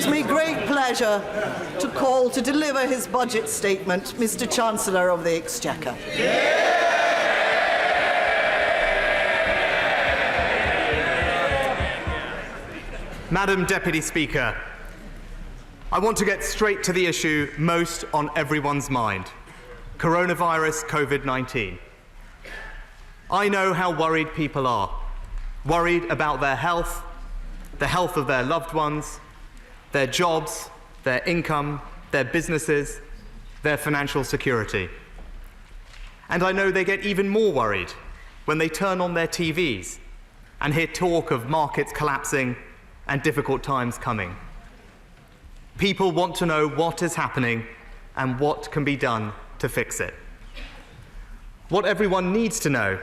gives me great pleasure to call to deliver his budget statement Mr. Chancellor of the Exchequer. Madam Deputy Speaker, I want to get straight to the issue most on everyone's mind: coronavirus COVID-19. I know how worried people are, worried about their health, the health of their loved ones, their jobs, their income, their businesses, their financial security. And I know they get even more worried when they turn on their TVs and hear talk of markets collapsing and difficult times coming. People want to know what is happening and what can be done to fix it. What everyone needs to know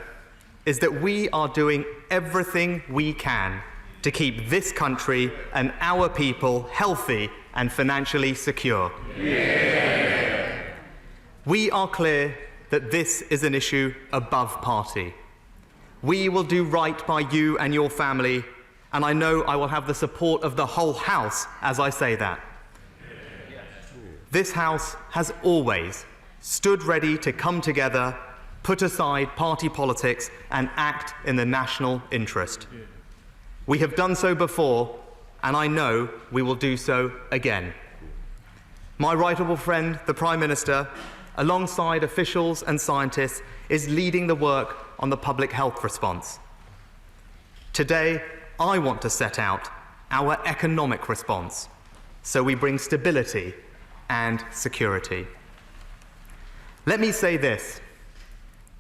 is that we are doing everything we can to keep this country and our people healthy and financially secure. Yeah. We are clear that this is an issue above party. We will do right by you and your family, and I know I will have the support of the whole House as I say that. This House has always stood ready to come together, put aside party politics, and act in the national interest. We have done so before, and I know we will do so again. My right honourable friend, the Prime Minister, alongside officials and scientists, is leading the work on the public health response. Today, I want to set out our economic response, so we bring stability and security. Let me say this: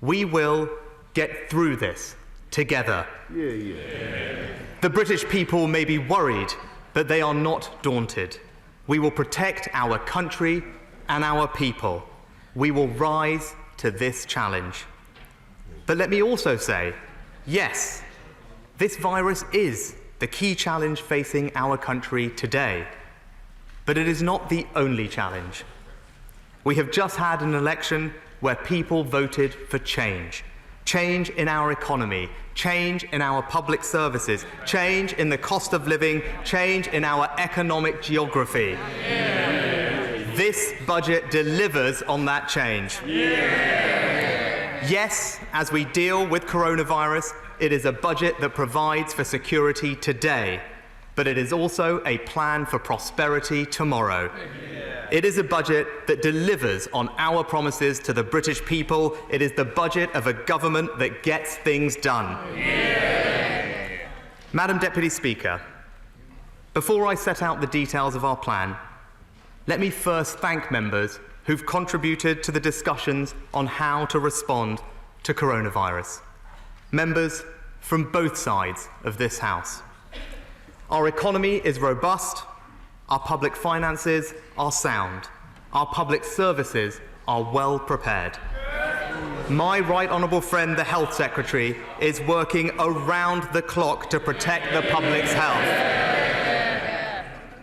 we will get through this together. The British people may be worried, but they are not daunted. We will protect our country and our people. We will rise to this challenge. But let me also say, yes, this virus is the key challenge facing our country today, but it is not the only challenge. We have just had an election where people voted for change. Change in our economy, change in our public services, change in the cost of living, change in our economic geography. Yeah. This budget delivers on that change. Yeah. Yes, as we deal with coronavirus, it is a budget that provides for security today, but it is also a plan for prosperity tomorrow. Yeah. It is a budget that delivers on our promises to the British people. It is the budget of a government that gets things done. Yeah. Madam Deputy Speaker, before I set out the details of our plan, let me first thank members who've contributed to the discussions on how to respond to coronavirus. Members from both sides of this House. Our economy is robust, our public finances are sound, our public services are well prepared. My right honourable friend, the Health Secretary, is working around the clock to protect the public's health.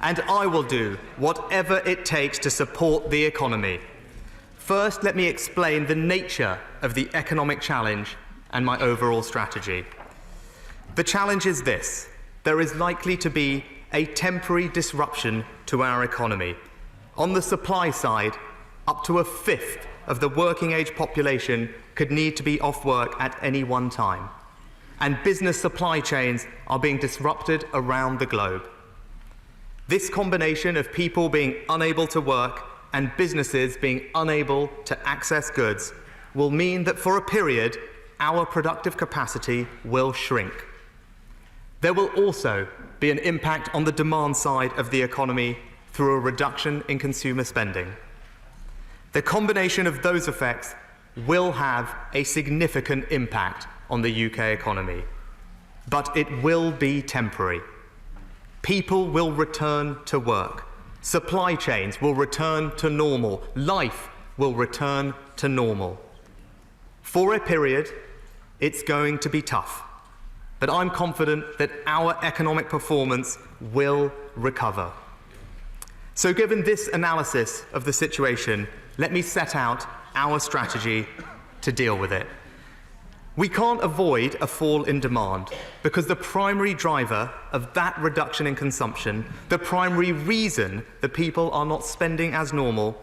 And I will do whatever it takes to support the economy. First, let me explain the nature of the economic challenge and my overall strategy. The challenge is this: there is likely to be a temporary disruption to our economy. On the supply side, up to a fifth of the working age population could need to be off work at any one time. And business supply chains are being disrupted around the globe. This combination of people being unable to work and businesses being unable to access goods will mean that for a period, our productive capacity will shrink. There will also be an impact on the demand side of the economy through a reduction in consumer spending. The combination of those effects will have a significant impact on the UK economy, but it will be temporary. People will return to work. Supply chains will return to normal. Life will return to normal. For a period, it's going to be tough, but I'm confident that our economic performance will recover. So given this analysis of the situation, let me set out our strategy to deal with it. We can't avoid a fall in demand because the primary driver of that reduction in consumption, the primary reason that people are not spending as normal,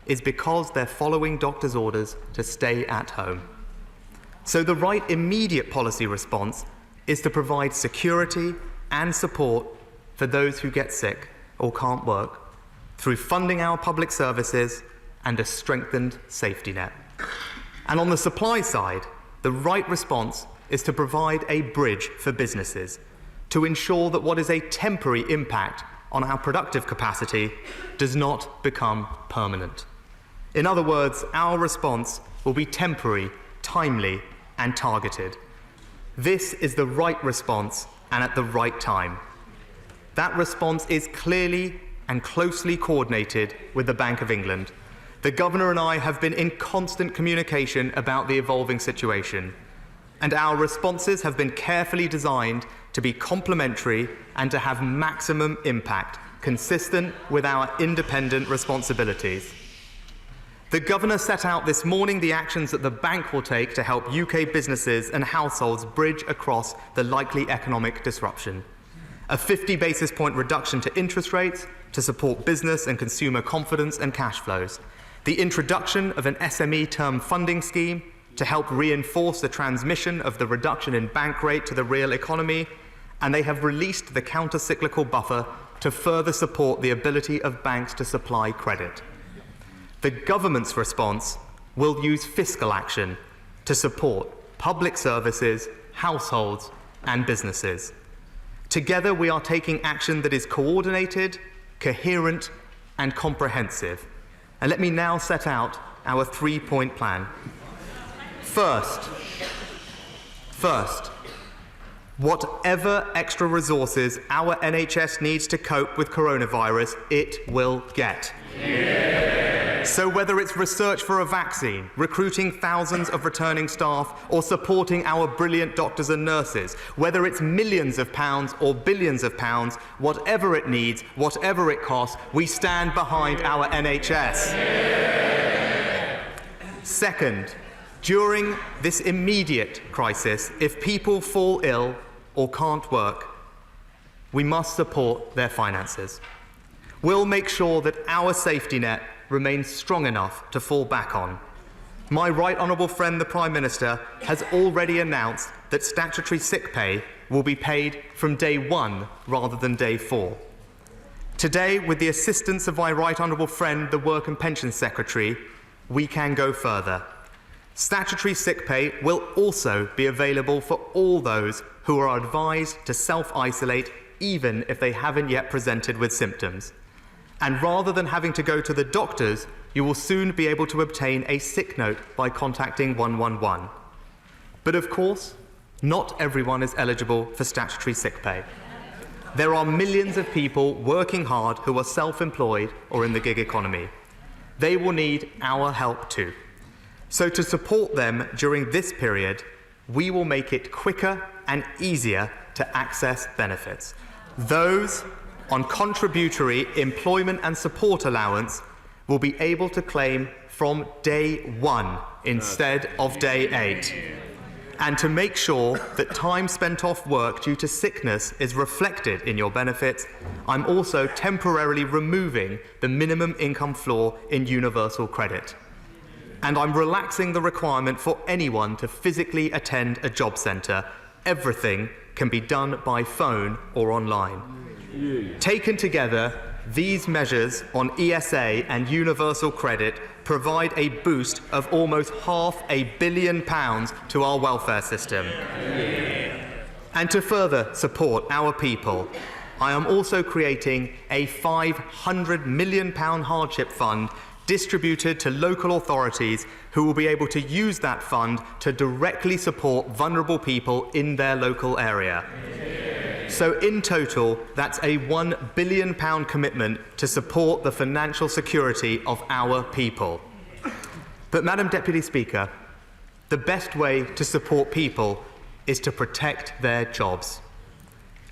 is because they're following doctors' orders to stay at home. So the right immediate policy response is to provide security and support for those who get sick or can't work through funding our public services and a strengthened safety net. And on the supply side, the right response is to provide a bridge for businesses to ensure that what is a temporary impact on our productive capacity does not become permanent. In other words, our response will be temporary, timely, and targeted. This is the right response and at the right time. That response is clearly and closely coordinated with the Bank of England. The Governor and I have been in constant communication about the evolving situation, and our responses have been carefully designed to be complementary and to have maximum impact, consistent with our independent responsibilities. The Governor set out this morning the actions that the Bank will take to help UK businesses and households bridge across the likely economic disruption. A 50 basis point reduction to interest rates to support business and consumer confidence and cash flows. The introduction of an SME term funding scheme to help reinforce the transmission of the reduction in bank rate to the real economy, and they have released the counter-cyclical buffer to further support the ability of banks to supply credit. The government's response will use fiscal action to support public services, households, and businesses. Together, we are taking action that is coordinated, coherent, and comprehensive. And let me now set out our three-point plan. First, whatever extra resources our NHS needs to cope with coronavirus, it will get. So whether it's research for a vaccine, recruiting thousands of returning staff, or supporting our brilliant doctors and nurses, whether it's millions of pounds or billions of pounds, whatever it needs, whatever it costs, we stand behind our NHS. Second, during this immediate crisis, if people fall ill or can't work, we must support their finances. We'll make sure that our safety net remains strong enough to fall back on. My right honourable friend, the Prime Minister, has already announced that statutory sick pay will be paid from day 1 rather than day 4. Today, with the assistance of my right honourable friend, the Work and Pensions Secretary, we can go further. Statutory sick pay will also be available for all those who are advised to self-isolate even if they haven't yet presented with symptoms. And rather than having to go to the doctors, you will soon be able to obtain a sick note by contacting 111. But of course, not everyone is eligible for statutory sick pay. There are millions of people working hard who are self-employed or in the gig economy. They will need our help too. So to support them during this period, we will make it quicker and easier to access benefits. Those on contributory employment and support allowance will be able to claim from day 1 instead of day 8. And to make sure that time spent off work due to sickness is reflected in your benefits, I'm also temporarily removing the minimum income floor in universal credit. And I'm relaxing the requirement for anyone to physically attend a job centre. Everything can be done by phone or online. Taken together, these measures on ESA and universal credit provide a boost of almost £500 million to our welfare system. And to further support our people, I am also creating a £500 million Hardship Fund distributed to local authorities who will be able to use that fund to directly support vulnerable people in their local area. So in total, that's a £1 billion commitment to support the financial security of our people. But Madam Deputy Speaker, the best way to support people is to protect their jobs.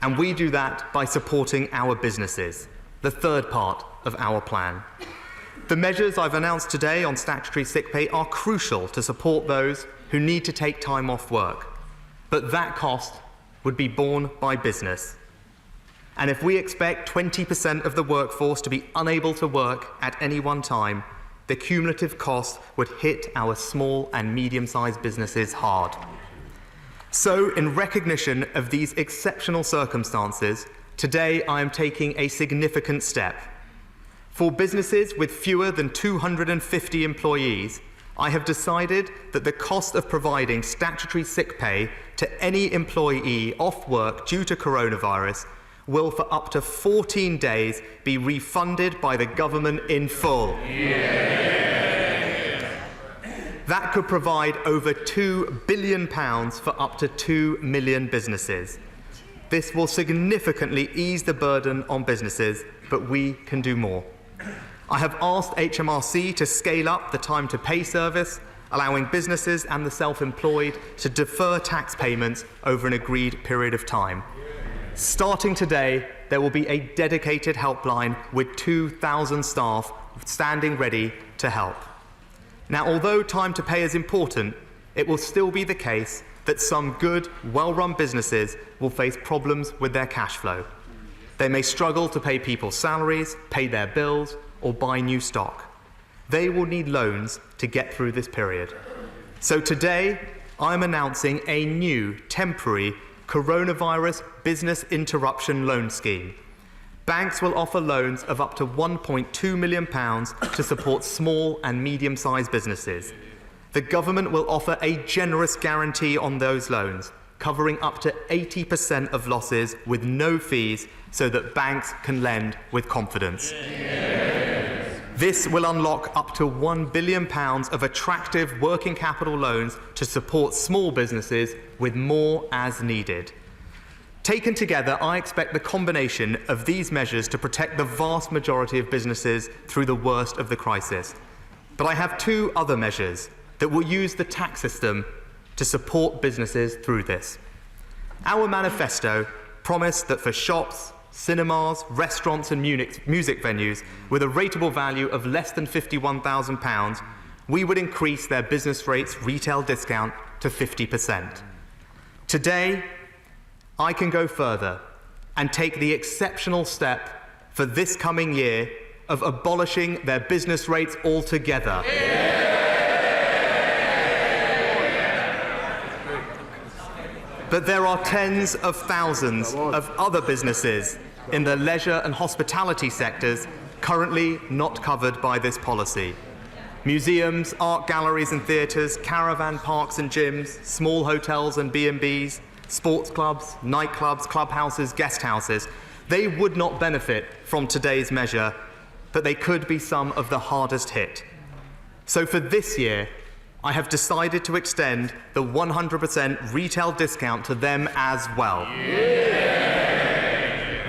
And we do that by supporting our businesses, the third part of our plan. The measures I've announced today on statutory sick pay are crucial to support those who need to take time off work, but that cost would be borne by business. And if we expect 20% of the workforce to be unable to work at any one time, the cumulative cost would hit our small and medium-sized businesses hard. So, in recognition of these exceptional circumstances, today I am taking a significant step. For businesses with fewer than 250 employees, I have decided that the cost of providing statutory sick pay to any employee off work due to coronavirus will for up to 14 days be refunded by the government in full. That could provide over £2 billion for up to 2 million businesses. This will significantly ease the burden on businesses, but we can do more. I have asked HMRC to scale up the time to pay service, allowing businesses and the self-employed to defer tax payments over an agreed period of time. Starting today, there will be a dedicated helpline with 2,000 staff standing ready to help. Now, although time to pay is important, it will still be the case that some good, well-run businesses will face problems with their cash flow. They may struggle to pay people's salaries, pay their bills, or buy new stock. They will need loans to get through this period. So today, I'm announcing a new temporary coronavirus business interruption loan scheme. Banks will offer loans of up to £1.2 million to support small and medium-sized businesses. The government will offer a generous guarantee on those loans, covering up to 80% of losses with no fees so that banks can lend with confidence. This will unlock up to £1 billion of attractive working capital loans to support small businesses with more as needed. Taken together, I expect the combination of these measures to protect the vast majority of businesses through the worst of the crisis. But I have two other measures that will use the tax system to support businesses through this. Our manifesto promised that for shops, cinemas, restaurants and music venues with a rateable value of less than £51,000, we would increase their business rates retail discount to 50%. Today, I can go further and take the exceptional step for this coming year of abolishing their business rates altogether. But there are tens of thousands of other businesses in the leisure and hospitality sectors currently not covered by this policy. Museums, art galleries and theatres, caravan parks and gyms, small hotels and B&Bs, sports clubs, nightclubs, clubhouses, guest houses, they would not benefit from today's measure, but they could be some of the hardest hit. So for this year, I have decided to extend the 100% retail discount to them as well.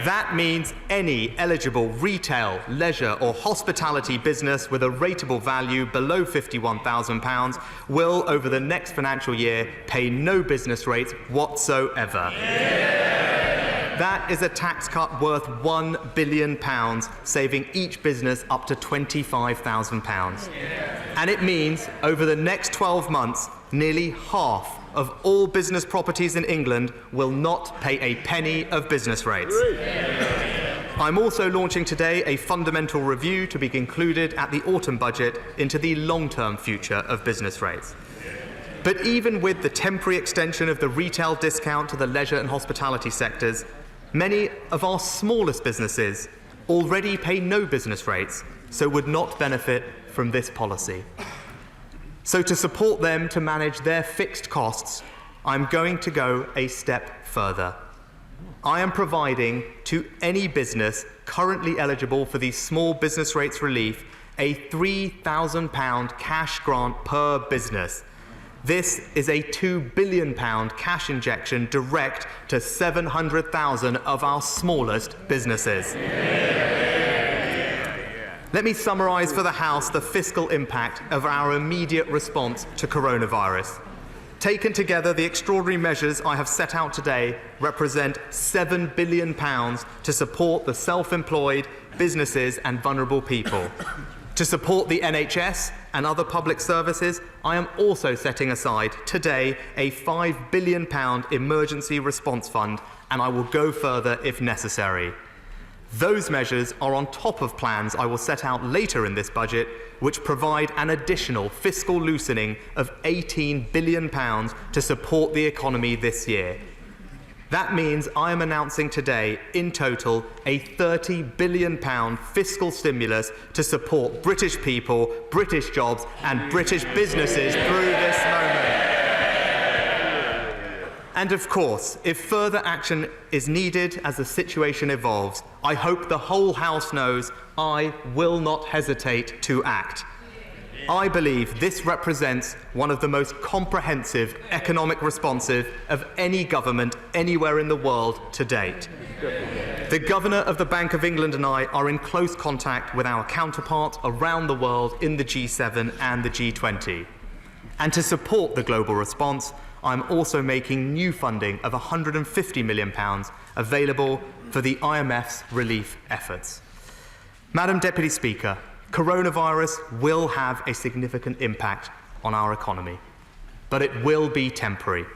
That means any eligible retail, leisure or hospitality business with a rateable value below £51,000 will, over the next financial year, pay no business rates whatsoever. That is a tax cut worth £1 billion, saving each business up to £25,000. And it means, over the next 12 months, nearly half of all business properties in England will not pay a penny of business rates. I'm also launching today a fundamental review to be concluded at the autumn budget into the long-term future of business rates. But even with the temporary extension of the retail discount to the leisure and hospitality sectors, many of our smallest businesses already pay no business rates, so would not benefit from this policy. So to support them to manage their fixed costs, I'm going to go a step further. I am providing to any business currently eligible for the small business rates relief a £3,000 cash grant per business. This is a £2 billion cash injection direct to 700,000 of our smallest businesses. Let me summarise for the House the fiscal impact of our immediate response to coronavirus. Taken together, the extraordinary measures I have set out today represent £7 billion to support the self-employed, businesses and vulnerable people. To support the NHS and other public services, I am also setting aside today a £5 billion emergency response fund, and I will go further if necessary. Those measures are on top of plans I will set out later in this budget, which provide an additional fiscal loosening of £18 billion to support the economy this year. That means I am announcing today, in total, a £30 billion fiscal stimulus to support British people, British jobs and British businesses through this moment. And of course, if further action is needed as the situation evolves, I hope the whole House knows I will not hesitate to act. I believe this represents one of the most comprehensive economic responses of any government anywhere in the world to date. The Governor of the Bank of England and I are in close contact with our counterparts around the world in the G7 and the G20. And to support the global response, I'm also making new funding of £150 million available for the IMF's relief efforts. Madam Deputy Speaker, coronavirus will have a significant impact on our economy, but it will be temporary.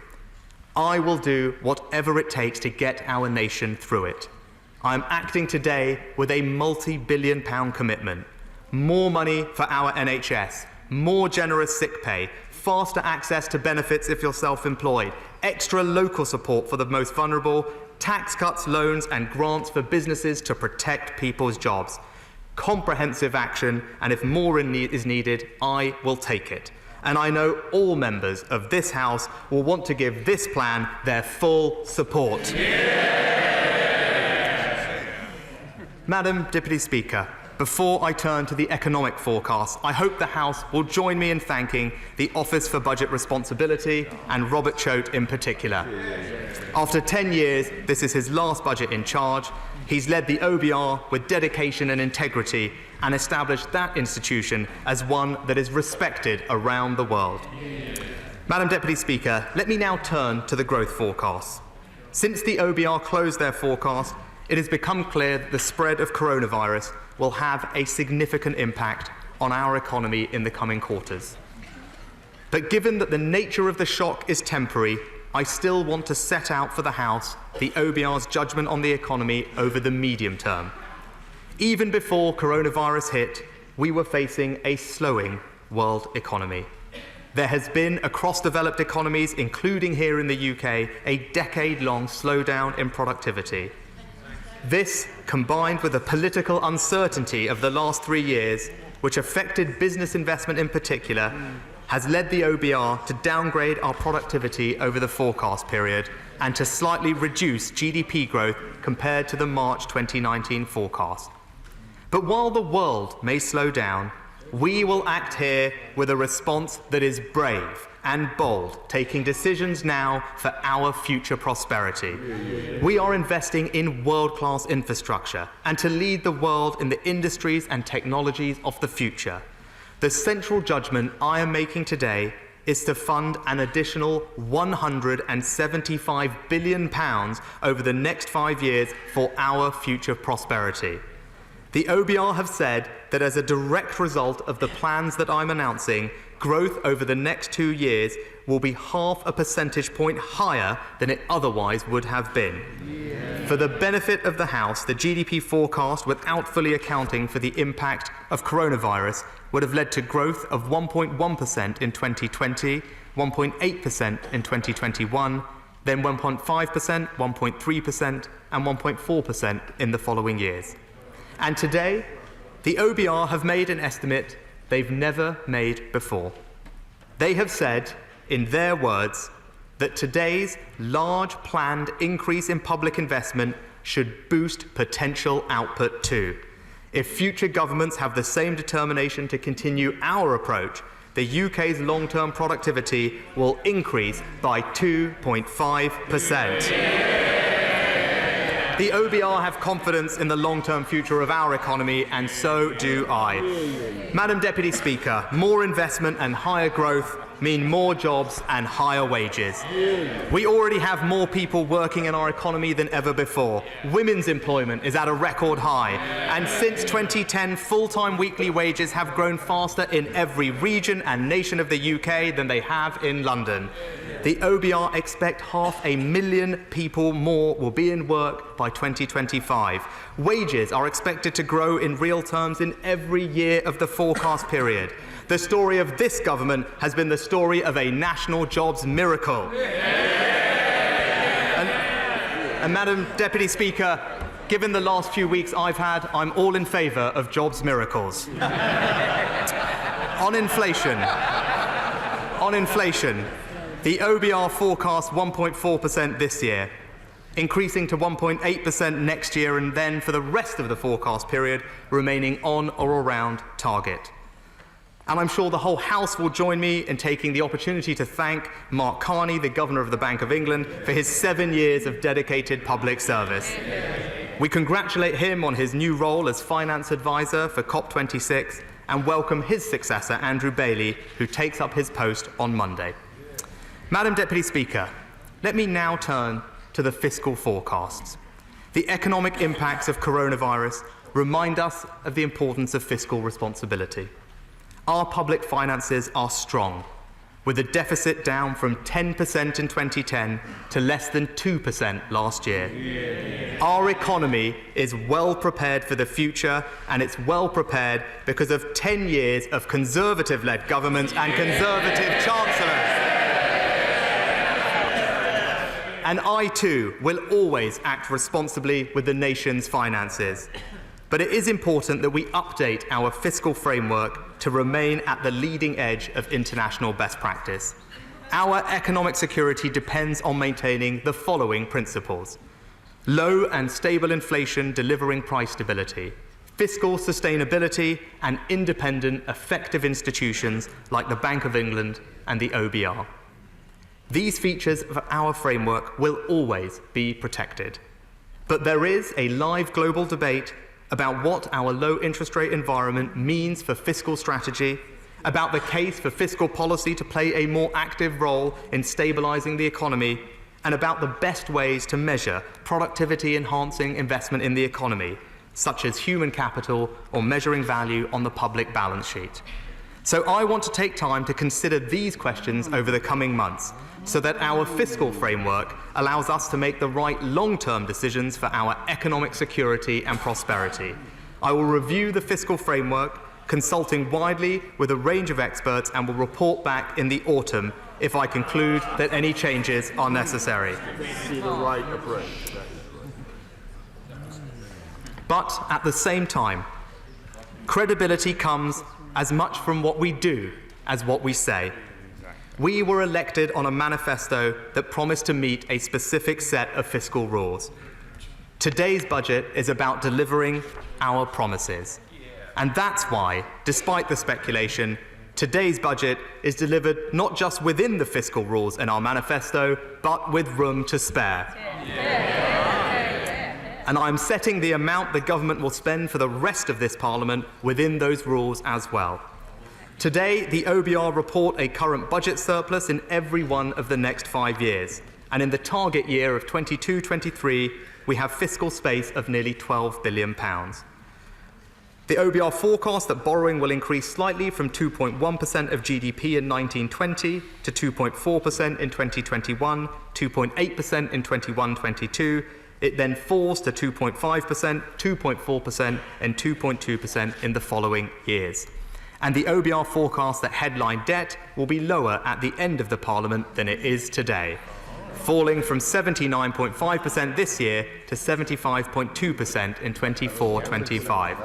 I will do whatever it takes to get our nation through it. I am acting today with a multi-billion pound commitment, more money for our NHS, more generous sick pay, faster access to benefits if you're self-employed, extra local support for the most vulnerable, tax cuts, loans and grants for businesses to protect people's jobs. Comprehensive action, and if more is needed, I will take it. And I know all members of this House will want to give this plan their full support. Madam Deputy Speaker, before I turn to the economic forecast, I hope the House will join me in thanking the Office for Budget Responsibility and Robert Choate in particular. After 10 years, this is his last budget in charge. He's led the OBR with dedication and integrity and established that institution as one that is respected around the world. Madam Deputy Speaker, let me now turn to the growth forecasts. Since the OBR closed their forecast, it has become clear that the spread of coronavirus will have a significant impact on our economy in the coming quarters. But given that the nature of the shock is temporary, I still want to set out for the House the OBR's judgment on the economy over the medium term. Even before coronavirus hit, we were facing a slowing world economy. There has been, across developed economies, including here in the UK, a decade-long slowdown in productivity. This, combined with the political uncertainty of the last 3 years, which affected business investment in particular, has led the OBR to downgrade our productivity over the forecast period and to slightly reduce GDP growth compared to the March 2019 forecast. But while the world may slow down, we will act here with a response that is brave and bold, taking decisions now for our future prosperity. We are investing in world-class infrastructure and to lead the world in the industries and technologies of the future. The central judgment I am making today is to fund an additional £175 billion over the next 5 years for our future prosperity. The OBR have said that as a direct result of the plans that I'm announcing, growth over the next 2 years will be half a percentage point higher than it otherwise would have been. For the benefit of the House, the GDP forecast, without fully accounting for the impact of coronavirus, would have led to growth of 1.1% in 2020, 1.8% in 2021, then 1.5%, 1.3% and 1.4% in the following years. And today, the OBR have made an estimate they've never made before. They have said, in their words, that today's large planned increase in public investment should boost potential output too. If future governments have the same determination to continue our approach, the UK's long-term productivity will increase by 2.5%. The OBR have confidence in the long-term future of our economy, and so do I. Madam Deputy Speaker, more investment and higher growth mean more jobs and higher wages. We already have more people working in our economy than ever before. Women's employment is at a record high. And since 2010, full-time weekly wages have grown faster in every region and nation of the UK than they have in London. The OBR expect 500,000 people more will be in work by 2025. Wages are expected to grow in real terms in every year of the forecast period. The story of this government has been the story of a national jobs miracle. And Madam Deputy Speaker, given the last few weeks I've had, I'm all in favour of jobs miracles. On inflation, the OBR forecasts 1.4% this year, increasing to 1.8% next year, and then for the rest of the forecast period remaining on or around target. And I'm sure the whole House will join me in taking the opportunity to thank Mark Carney, the Governor of the Bank of England, for his 7 years of dedicated public service. We congratulate him on his new role as Finance Advisor for COP26 and welcome his successor, Andrew Bailey, who takes up his post on Monday. Madam Deputy Speaker, let me now turn to the fiscal forecasts. The economic impacts of coronavirus remind us of the importance of fiscal responsibility. Our public finances are strong, with the deficit down from 10% in 2010 to less than 2% last year. Our economy is well prepared for the future, and it's well prepared because of 10 years of Conservative-led governments and Conservative chancellors. And I too will always act responsibly with the nation's finances. But it is important that we update our fiscal framework to remain at the leading edge of international best practice. Our economic security depends on maintaining the following principles: low and stable inflation delivering price stability, fiscal sustainability, and independent, effective institutions like the Bank of England and the OBR. These features of our framework will always be protected. But there is a live global debate about what our low interest rate environment means for fiscal strategy, about the case for fiscal policy to play a more active role in stabilising the economy, and about the best ways to measure productivity-enhancing investment in the economy, such as human capital or measuring value on the public balance sheet. So I want to take time to consider these questions over the coming months, so that our fiscal framework allows us to make the right long-term decisions for our economic security and prosperity. I will review the fiscal framework, consulting widely with a range of experts, and will report back in the autumn if I conclude that any changes are necessary. But at the same time, credibility comes as much from what we do as what we say. We were elected on a manifesto that promised to meet a specific set of fiscal rules. Today's budget is about delivering our promises. And that's why, despite the speculation, today's budget is delivered not just within the fiscal rules in our manifesto, but with room to spare. And I'm setting the amount the government will spend for the rest of this Parliament within those rules as well. Today, the OBR report a current budget surplus in every one of the next 5 years. And in the target year of 22-23, we have fiscal space of nearly £12 billion. The OBR forecasts that borrowing will increase slightly from 2.1% of GDP in 1920 to 2.4% in 2021, 2.8% in 21-22. It then falls to 2.5%, 2.4%, and 2.2% in the following years. And the OBR forecasts that headline debt will be lower at the end of the Parliament than it is today, falling from 79.5% this year to 75.2% in 24-25.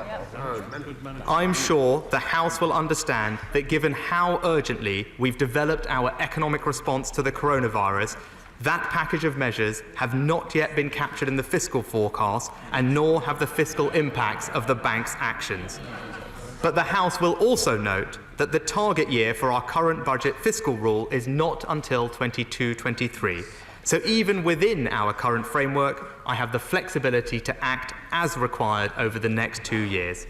I'm sure the House will understand that given how urgently we've developed our economic response to the coronavirus, that package of measures have not yet been captured in the fiscal forecast, and nor have the fiscal impacts of the bank's actions. But the House will also note that the target year for our current budget fiscal rule is not until 22-23. So even within our current framework, I have the flexibility to act as required over the next 2 years.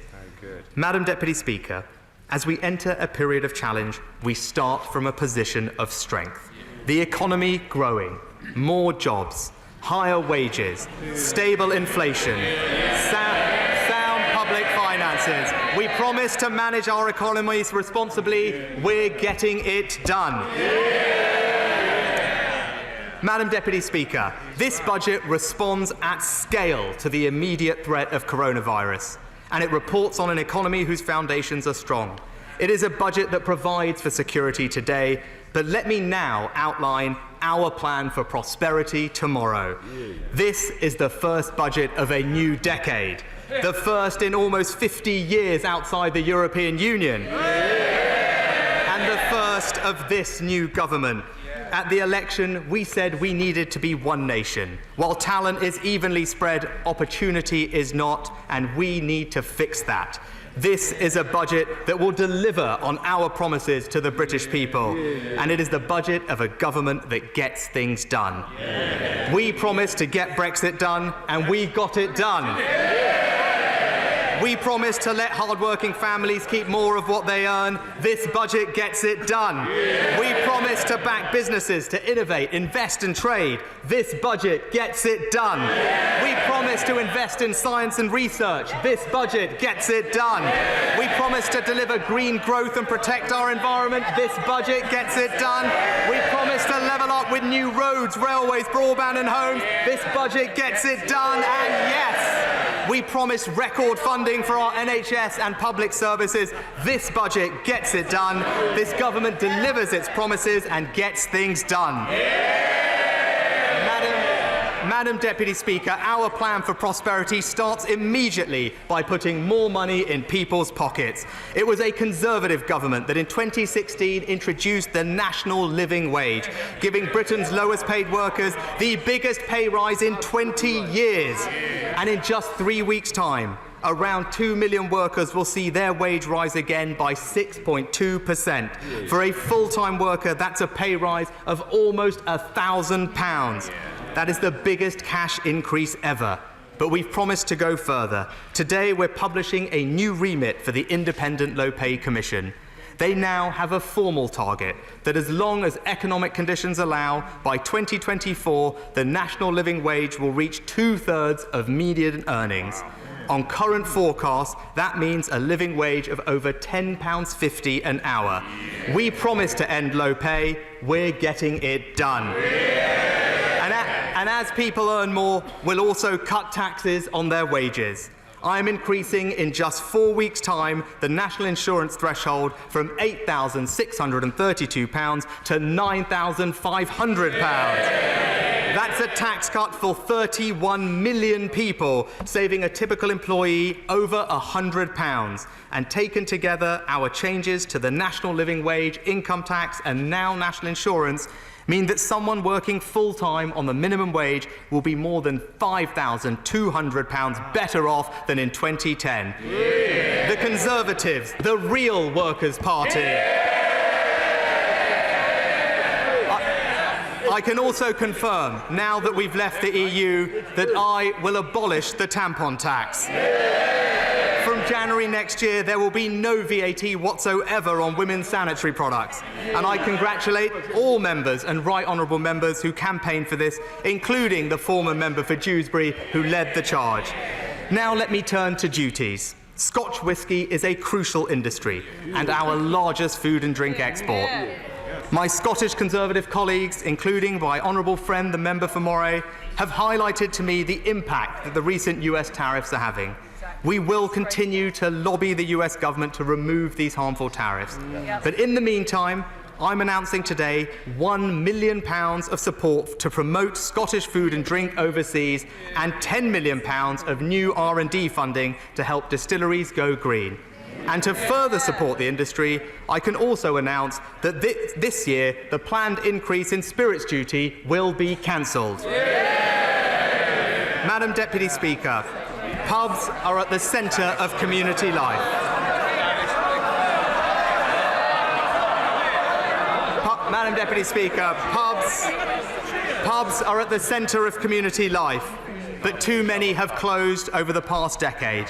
Madam Deputy Speaker, As we enter a period of challenge, we start from a position of strength. The economy growing, more jobs, higher wages, stable inflation, sound public finances. We promise to manage our economies responsibly. We're getting it done. Madam Deputy Speaker, this budget responds at scale to the immediate threat of coronavirus, and it reports on an economy whose foundations are strong. It is a budget that provides for security today, but let me now outline our plan for prosperity tomorrow. This is the first budget of a new decade, the first in almost 50 years outside the European Union, and the first of this new government. At the election, we said we needed to be one nation. While talent is evenly spread, opportunity is not, and we need to fix that. This is a budget that will deliver on our promises to the British people, and it is the budget of a government that gets things done. We promised to get Brexit done, and we got it done. We promised to let hard-working families keep more of what they earn. This budget gets it done. We promised to back businesses to innovate, invest and trade. This budget gets it done. We promised to invest in science and research. This budget gets it done. We promised to deliver green growth and protect our environment. This budget gets it done. We promised to level up with new roads, railways, broadband and homes. This budget gets it done. And yes, we promised record funding for our NHS and public services. This budget gets it done. This government delivers its promises and gets things done. Madam Deputy Speaker, our plan for prosperity starts immediately by putting more money in people's pockets. It was a Conservative government that in 2016 introduced the national living wage, giving Britain's lowest paid workers the biggest pay rise in 20 years. And in just 3 weeks' time, around 2 million workers will see their wage rise again by 6.2%. For a full-time worker, that's a pay rise of almost £1,000. That is the biggest cash increase ever. But we've promised to go further. Today, we're publishing a new remit for the Independent Low Pay Commission. They now have a formal target that as long as economic conditions allow, by 2024, the national living wage will reach 2/3 of median earnings. On current forecasts, that means a living wage of over £10.50 an hour. We promised to end low pay. We're getting it done. And as people earn more, we'll also cut taxes on their wages. I'm increasing in just 4 weeks' time the national insurance threshold from £8,632 to £9,500. That's a tax cut for 31 million people, saving a typical employee over £100. And taken together, our changes to the national living wage, income tax and now national insurance mean that someone working full-time on the minimum wage will be more than £5,200 better off than in 2010. The Conservatives, the real Workers' Party. I can also confirm, now that we've left the EU, that I will abolish the tampon tax. From January next year, there will be no VAT whatsoever on women's sanitary products. And I congratulate all members and right honourable members who campaigned for this, including the former member for Dewsbury who led the charge. Now let me turn to duties. Scotch whisky is a crucial industry and our largest food and drink export. My Scottish Conservative colleagues, including my honourable friend, the member for Moray, have highlighted to me the impact that the recent US tariffs are having. We will continue to lobby the US government to remove these harmful tariffs. But in the meantime, I'm announcing today £1 million of support to promote Scottish food and drink overseas and £10 million of new R&D funding to help distilleries go green. And to further support the industry, I can also announce that this year the planned increase in spirits duty will be cancelled. Madam Deputy Speaker, pubs are at the centre of community life. Madam Deputy Speaker, pubs are at the centre of community life, but too many have closed over the past decade.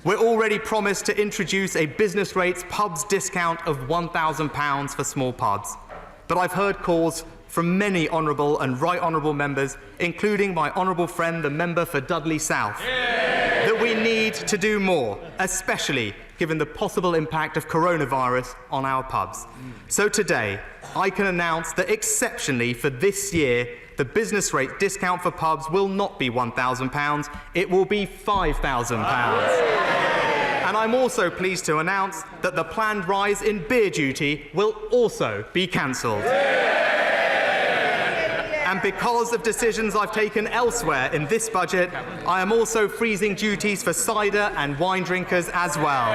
We're already promised to introduce a business rates pubs discount of £1,000 for small pubs. But I've heard calls from many honourable and right honourable members, including my honourable friend, the member for Dudley South, that we need to do more, especially given the possible impact of coronavirus on our pubs. So today, I can announce that exceptionally for this year, the business rate discount for pubs will not be £1,000, it will be £5,000. And I'm also pleased to announce that the planned rise in beer duty will also be cancelled. And because of decisions I've taken elsewhere in this budget, I am also freezing duties for cider and wine drinkers as well.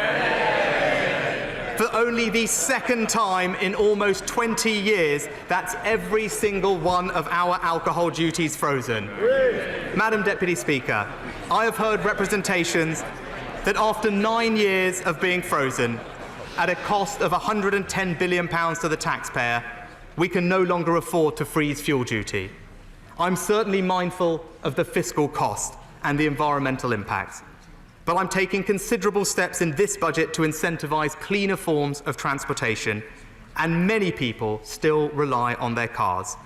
For only the second time in almost 20 years, that's every single one of our alcohol duties frozen. Madam Deputy Speaker, I have heard representations that after 9 years of being frozen, at a cost of £110 billion to the taxpayer, we can no longer afford to freeze fuel duty. I'm certainly mindful of the fiscal cost and the environmental impacts, but I'm taking considerable steps in this budget to incentivise cleaner forms of transportation, and many people still rely on their cars.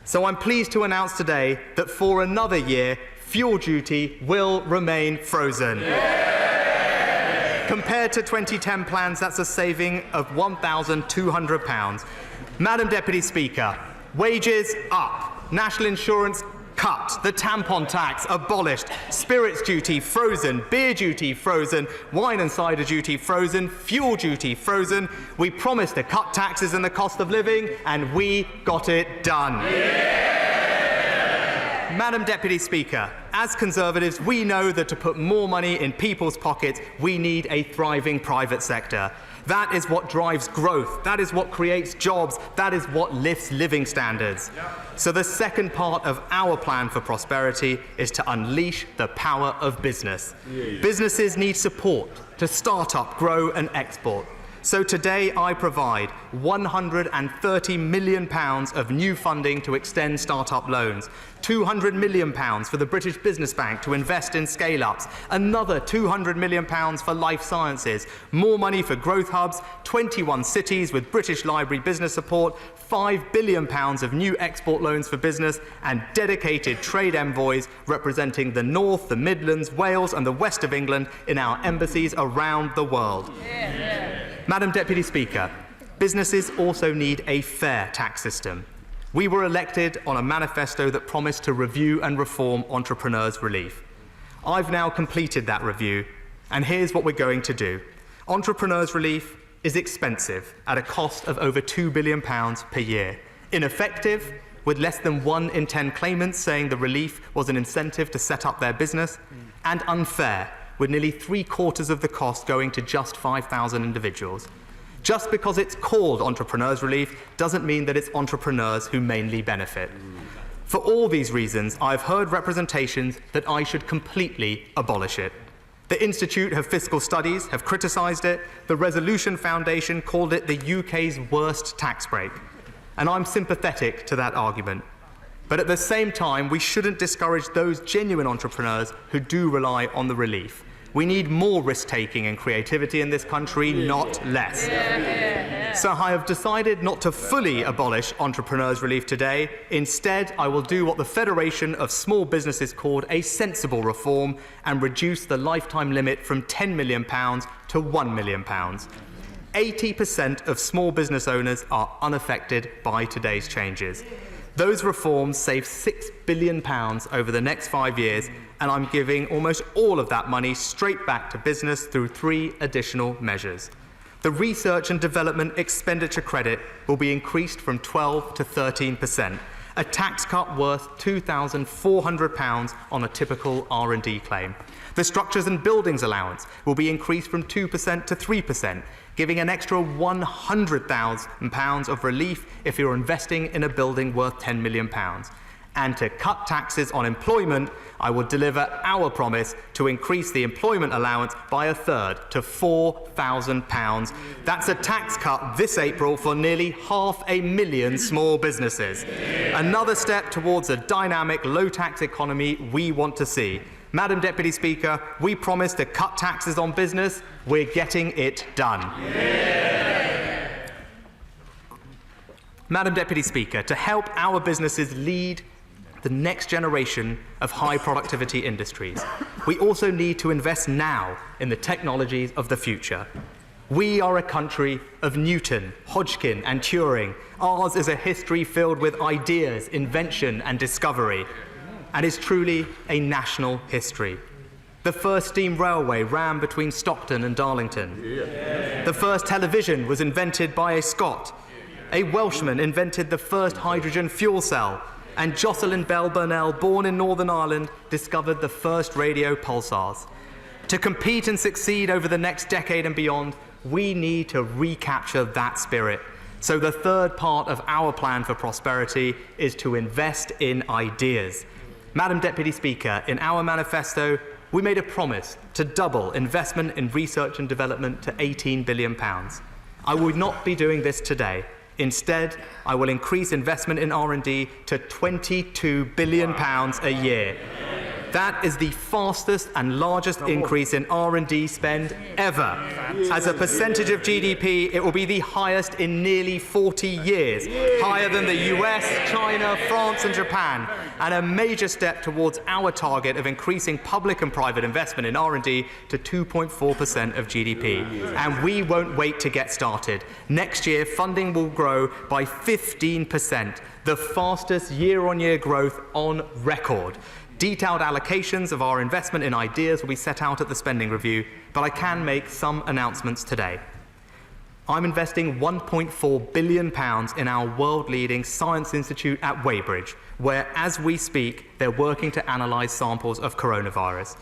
So I'm pleased to announce today that for another year, fuel duty will remain frozen. Compared to 2010 plans, that's a saving of £1,200. Madam Deputy Speaker, wages up, national insurance cut, the tampon tax abolished, spirits duty frozen, beer duty frozen, wine and cider duty frozen, fuel duty frozen. We promised to cut taxes and the cost of living, and we got it done. Madam Deputy Speaker, as Conservatives, we know that to put more money in people's pockets, we need a thriving private sector. That is what drives growth. That is what creates jobs. That is what lifts living standards. So the second part of our plan for prosperity is to unleash the power of business. Businesses need support to start up, grow and export. So today I provide £130 million of new funding to extend start-up loans, £200 million for the British Business Bank to invest in scale-ups, another £200 million for life sciences, more money for growth hubs, 21 cities with British Library business support, £5 billion of new export loans for business, and dedicated trade envoys representing the North, the Midlands, Wales and the West of England in our embassies around the world. Madam Deputy Speaker, businesses also need a fair tax system. We were elected on a manifesto that promised to review and reform entrepreneurs' relief. I've now completed that review, and here's what we're going to do. Entrepreneurs' relief is expensive, at a cost of over £2 billion per year, ineffective, with less than 1 in 10 claimants saying the relief was an incentive to set up their business, and unfair, with nearly 3/4 of the cost going to just 5,000 individuals. Just because it's called Entrepreneurs' Relief doesn't mean that it's entrepreneurs who mainly benefit. For all these reasons, I've heard representations that I should completely abolish it. The Institute of Fiscal Studies have criticised it. The Resolution Foundation called it the UK's worst tax break. And I'm sympathetic to that argument. But at the same time, we shouldn't discourage those genuine entrepreneurs who do rely on the relief. We need more risk-taking and creativity in this country, not less. So I have decided not to fully abolish entrepreneurs' relief today. Instead, I will do what the Federation of Small Businesses called a sensible reform and reduce the lifetime limit from £10 million to £1 million. 80% of small business owners are unaffected by today's changes. Those reforms save £6 billion over the next 5 years, and I'm giving almost all of that money straight back to business through 3 additional measures. The research and development expenditure credit will be increased from 12% to 13%, a tax cut worth £2,400 on a typical R&D claim. The structures and buildings allowance will be increased from 2% to 3%, giving an extra £100,000 of relief if you're investing in a building worth £10 million. And to cut taxes on employment, I will deliver our promise to increase the employment allowance by a third to £4,000. That's a tax cut this April for nearly 500,000 small businesses. Another step towards a dynamic, low-tax economy we want to see. Madam Deputy Speaker, we promised to cut taxes on business. We're getting it done. Yeah. Madam Deputy Speaker, to help our businesses lead the next generation of high productivity industries, we also need to invest now in the technologies of the future. We are a country of Newton, Hodgkin and Turing. Ours is a history filled with ideas, invention and discovery, and is truly a national history. The first steam railway ran between Stockton and Darlington. Yeah. The first television was invented by a Scot. A Welshman invented the first hydrogen fuel cell, and Jocelyn Bell Burnell, born in Northern Ireland, discovered the first radio pulsars. To compete and succeed over the next decade and beyond, we need to recapture that spirit. So the third part of our plan for prosperity is to invest in ideas. Madam Deputy Speaker, in our manifesto, we made a promise to double investment in research and development to £18 billion. I will not be doing this today. Instead, I will increase investment in R&D to £22 billion a year. That is the fastest and largest increase in R&D spend ever. As a percentage of GDP, it will be the highest in nearly 40 years, higher than the US, China, France and Japan, and a major step towards our target of increasing public and private investment in R&D to 2.4% of GDP. And we won't wait to get started. Next year, funding will grow by 15%, the fastest year-on-year growth on record. Detailed allocations of our investment in ideas will be set out at the spending review, but I can make some announcements today. I'm investing £1.4 billion in our world-leading Science Institute at Weybridge, where, as we speak, they're working to analyse samples of coronavirus.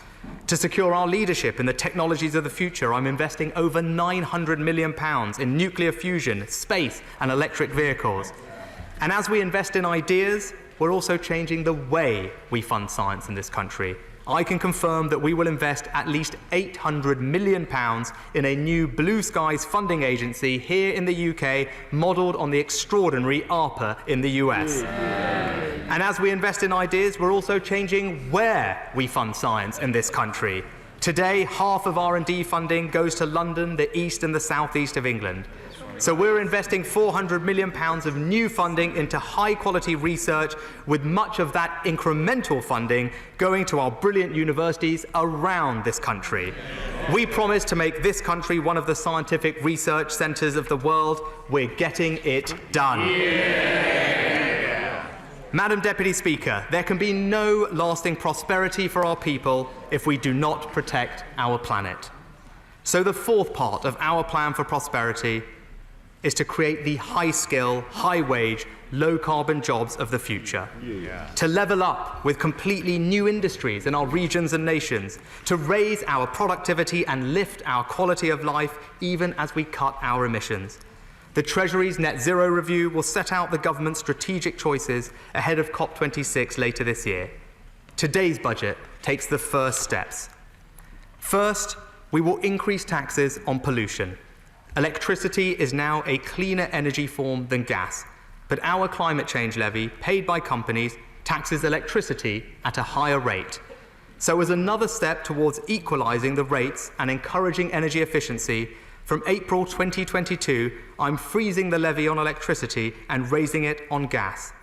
To secure our leadership in the technologies of the future, I'm investing over £900 million in nuclear fusion, space and electric vehicles. And as we invest in ideas, we're also changing the way we fund science in this country. I can confirm that we will invest at least £800 million in a new Blue Skies funding agency here in the UK, modelled on the extraordinary ARPA in the US. And as we invest in ideas, we're also changing where we fund science in this country. Today, half of R&D funding goes to London, the east and the southeast of England. So we're investing £400 million of new funding into high-quality research, with much of that incremental funding going to our brilliant universities around this country. We promise to make this country one of the scientific research centres of the world. We're getting it done. Yeah. Madam Deputy Speaker, there can be no lasting prosperity for our people if we do not protect our planet. So the fourth part of our plan for prosperity is to create the high-skill, high-wage, low-carbon jobs of the future. Yeah. To level up with completely new industries in our regions and nations, to raise our productivity and lift our quality of life even as we cut our emissions. The Treasury's Net Zero review will set out the government's strategic choices ahead of COP26 later this year. Today's budget takes the first steps. First, we will increase taxes on pollution. Electricity is now a cleaner energy form than gas, but our climate change levy, paid by companies, taxes electricity at a higher rate. So as another step towards equalising the rates and encouraging energy efficiency, from April 2022, I'm freezing the levy on electricity and raising it on gas.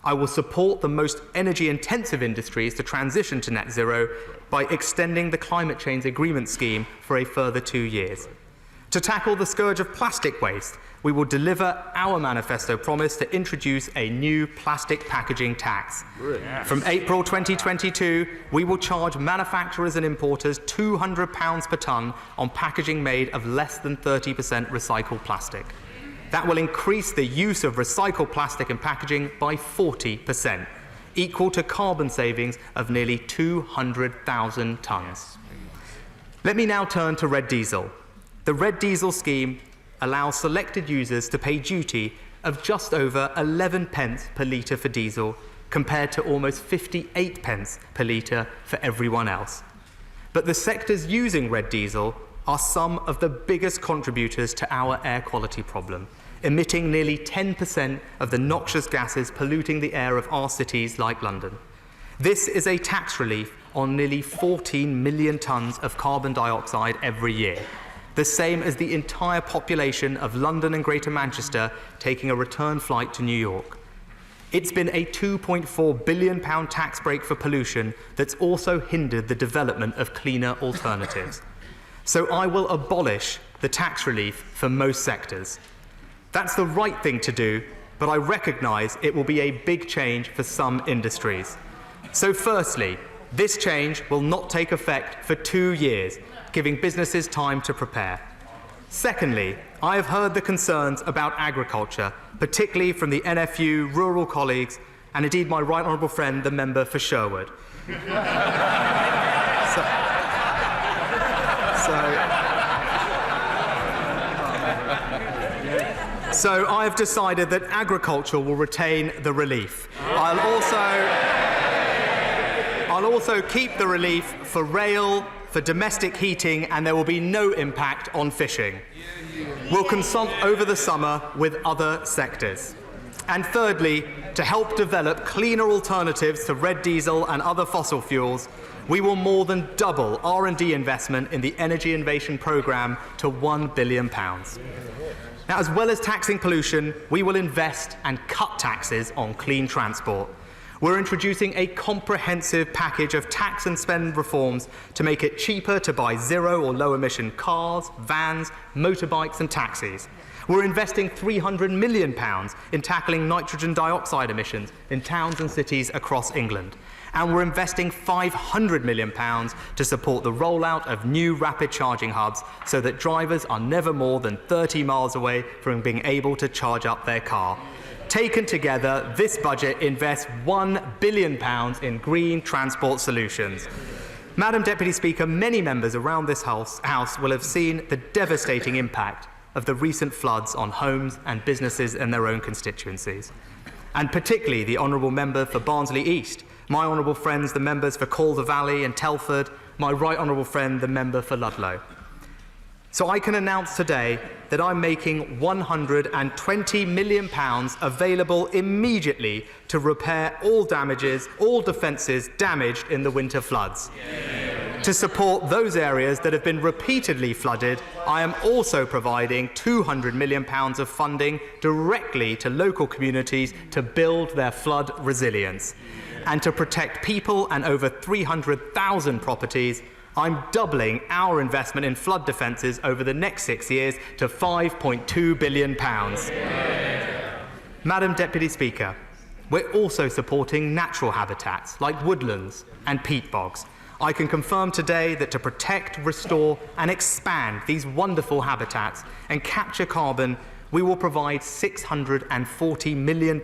I will support the most energy-intensive industries to transition to net zero by extending the Climate Change Agreement Scheme for a further 2 years. To tackle the scourge of plastic waste, we will deliver our manifesto promise to introduce a new plastic packaging tax. Yes. From April 2022, we will charge manufacturers and importers £200 per tonne on packaging made of less than 30% recycled plastic. That will increase the use of recycled plastic in packaging by 40%, equal to carbon savings of nearly 200,000 tonnes. Let me now turn to red diesel. The red diesel scheme allows selected users to pay duty of just over 11 pence per litre for diesel, compared to almost 58 pence per litre for everyone else. But the sectors using red diesel are some of the biggest contributors to our air quality problem, emitting nearly 10% of the noxious gases polluting the air of our cities like London. This is a tax relief on nearly 14 million tonnes of carbon dioxide every year, the same as the entire population of London and Greater Manchester taking a return flight to New York. It's been a £2.4 billion tax break for pollution that's also hindered the development of cleaner alternatives. So I will abolish the tax relief for most sectors. That's the right thing to do, but I recognise it will be a big change for some industries. So firstly, this change will not take effect for 2 years, giving businesses time to prepare. Secondly, I have heard the concerns about agriculture, particularly from the NFU rural colleagues, and indeed my right honourable friend, the member for Sherwood. So I have decided that agriculture will retain the relief. I'll also keep the relief for rail, for domestic heating, and there will be no impact on fishing. We'll consult over the summer with other sectors. And thirdly, to help develop cleaner alternatives to red diesel and other fossil fuels, we will more than double R&D investment in the Energy Innovation Programme to £1 billion. Now, as well as taxing pollution, we will invest and cut taxes on clean transport. We're introducing a comprehensive package of tax and spend reforms to make it cheaper to buy zero or low emission cars, vans, motorbikes and taxis. We're investing £300 million in tackling nitrogen dioxide emissions in towns and cities across England. And we're investing £500 million to support the rollout of new rapid charging hubs so that drivers are never more than 30 miles away from being able to charge up their car. Taken together, this budget invests £1 billion in green transport solutions. Madam Deputy Speaker, many members around this House will have seen the devastating impact of the recent floods on homes and businesses in their own constituencies. And particularly the Honourable Member for Barnsley East, my honourable friends, the members for Calder Valley and Telford, my right honourable friend, the member for Ludlow. So I can announce today that I'm making £120 million available immediately to repair all defences damaged in the winter floods. Yeah. To support those areas that have been repeatedly flooded, I am also providing £200 million of funding directly to local communities to build their flood resilience. And to protect people and over 300,000 properties, I'm doubling our investment in flood defences over the next 6 years to £5.2 billion. Madam Deputy Speaker, we're also supporting natural habitats like woodlands and peat bogs. I can confirm today that to protect, restore and expand these wonderful habitats and capture carbon, we will provide £640 million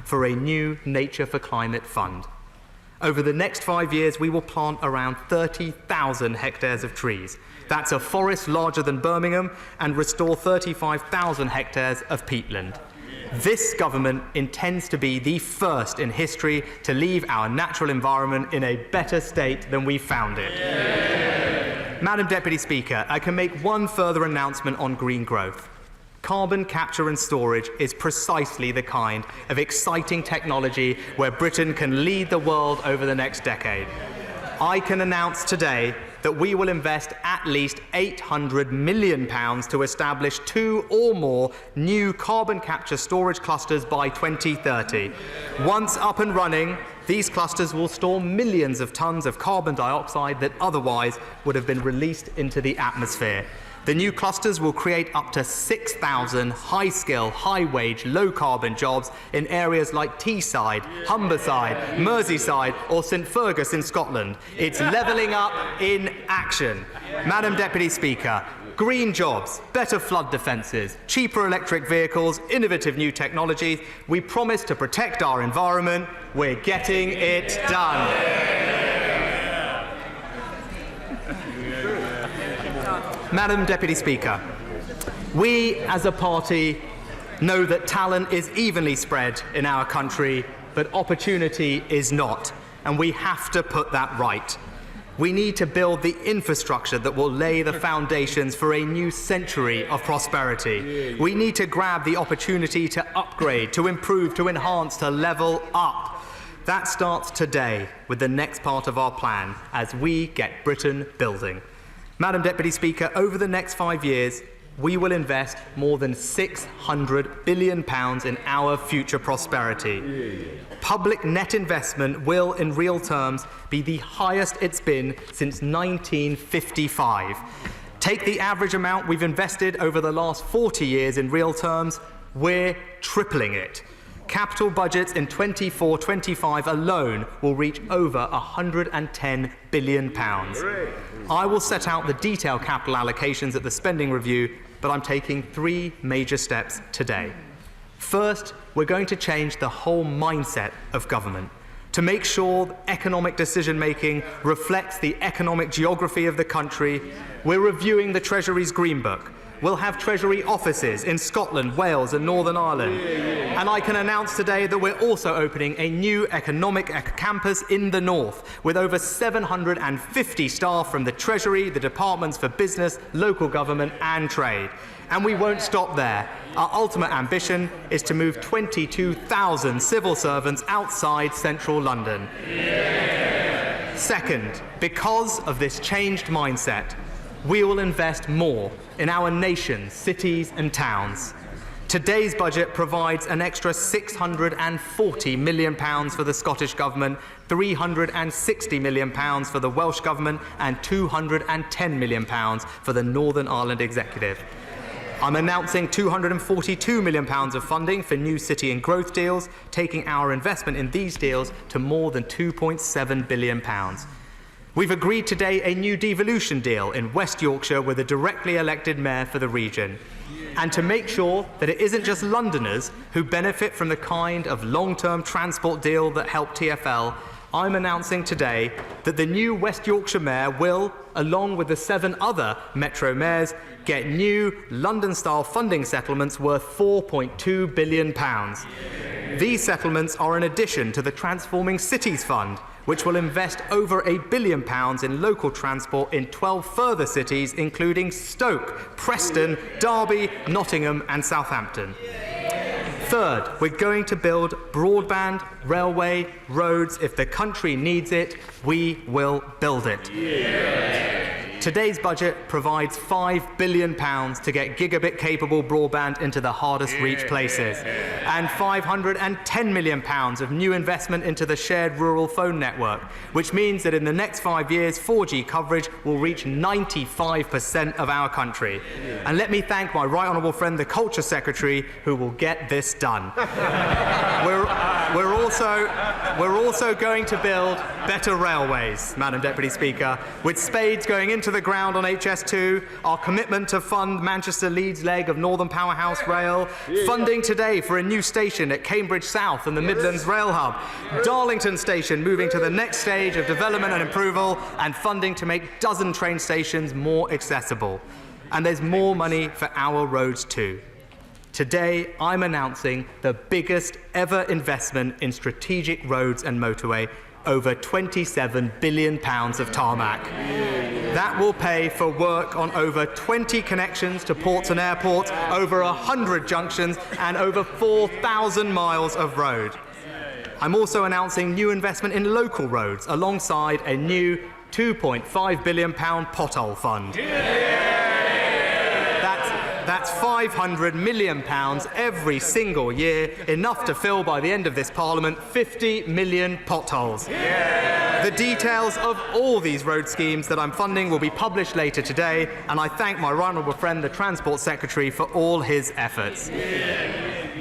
for a new Nature for Climate fund. Over the next 5 years, we will plant around 30,000 hectares of trees. That's a forest larger than Birmingham, and restore 35,000 hectares of peatland. This government intends to be the first in history to leave our natural environment in a better state than we found it. Yeah. Madam Deputy Speaker, I can make one further announcement on green growth. Carbon capture and storage is precisely the kind of exciting technology where Britain can lead the world over the next decade. I can announce today that we will invest at least £800 million to establish 2 or more new carbon capture storage clusters by 2030. Once up and running, these clusters will store millions of tonnes of carbon dioxide that otherwise would have been released into the atmosphere. The new clusters will create up to 6,000 high-skill, high-wage, low-carbon jobs in areas like Teesside, Humberside, Merseyside or St Fergus in Scotland. It's levelling up in action. Madam Deputy Speaker, green jobs, better flood defences, cheaper electric vehicles, innovative new technologies. We promise to protect our environment. We're getting it done. Madam Deputy Speaker, we as a party know that talent is evenly spread in our country, but opportunity is not, and we have to put that right. We need to build the infrastructure that will lay the foundations for a new century of prosperity. We need to grab the opportunity to upgrade, to improve, to enhance, to level up. That starts today with the next part of our plan as we get Britain building. Madam Deputy Speaker, over the next 5 years, we will invest more than £600 billion in our future prosperity. Public net investment will, in real terms, be the highest it's been since 1955. Take the average amount we've invested over the last 40 years in real terms, we're tripling it. Capital budgets in 24-25 alone will reach over £110 billion. I will set out the detailed capital allocations at the spending review, but I'm taking 3 major steps today. First, we're going to change the whole mindset of government to make sure economic decision-making reflects the economic geography of the country. We're reviewing the Treasury's Green Book. We'll have Treasury offices in Scotland, Wales and Northern Ireland. And I can announce today that we're also opening a new economic campus in the north with over 750 staff from the Treasury, the Departments for Business, Local Government and Trade. And we won't stop there. Our ultimate ambition is to move 22,000 civil servants outside central London. Second, because of this changed mindset, we will invest more in our nation's cities and towns. Today's budget provides an extra £640 million for the Scottish Government, £360 million for the Welsh Government and £210 million for the Northern Ireland Executive. I'm announcing £242 million of funding for new city and growth deals, taking our investment in these deals to more than £2.7 billion. We've agreed today a new devolution deal in West Yorkshire with a directly elected mayor for the region. And to make sure that it isn't just Londoners who benefit from the kind of long-term transport deal that helped TfL, I'm announcing today that the new West Yorkshire mayor will, along with the 7 other Metro mayors, get new London-style funding settlements worth £4.2 billion. These settlements are in addition to the Transforming Cities Fund, which will invest over £1 billion in local transport in 12 further cities, including Stoke, Preston, Derby, Nottingham and Southampton. Third, we're going to build broadband, railway, roads. If the country needs it, we will build it. Today's budget provides £5 billion to get gigabit-capable broadband into the hardest-reached places, and £510 million of new investment into the shared rural phone network, which means that in the next 5 years, 4G coverage will reach 95% of our country. And let me thank my right honourable friend, the Culture Secretary, who will get this done. We're also going to build better railways, Madam Deputy Speaker, with spades going into the ground on HS2, our commitment to fund Manchester Leeds leg of Northern Powerhouse Rail, funding today for a new station at Cambridge South and the Midlands Rail Hub, Darlington Station moving to the next stage of development and approval, and funding to make dozen train stations more accessible. And there's more money for our roads too. Today, I'm announcing the biggest ever investment in strategic roads and motorway, over £27 billion of tarmac. That will pay for work on over 20 connections to ports and airports, over 100 junctions, and over 4,000 miles of road. I'm also announcing new investment in local roads, alongside a new £2.5 billion pothole fund. That's £500 million every single year, enough to fill by the end of this Parliament 50 million potholes. The details of all these road schemes that I'm funding will be published later today, and I thank my right honourable friend, the Transport Secretary, for all his efforts.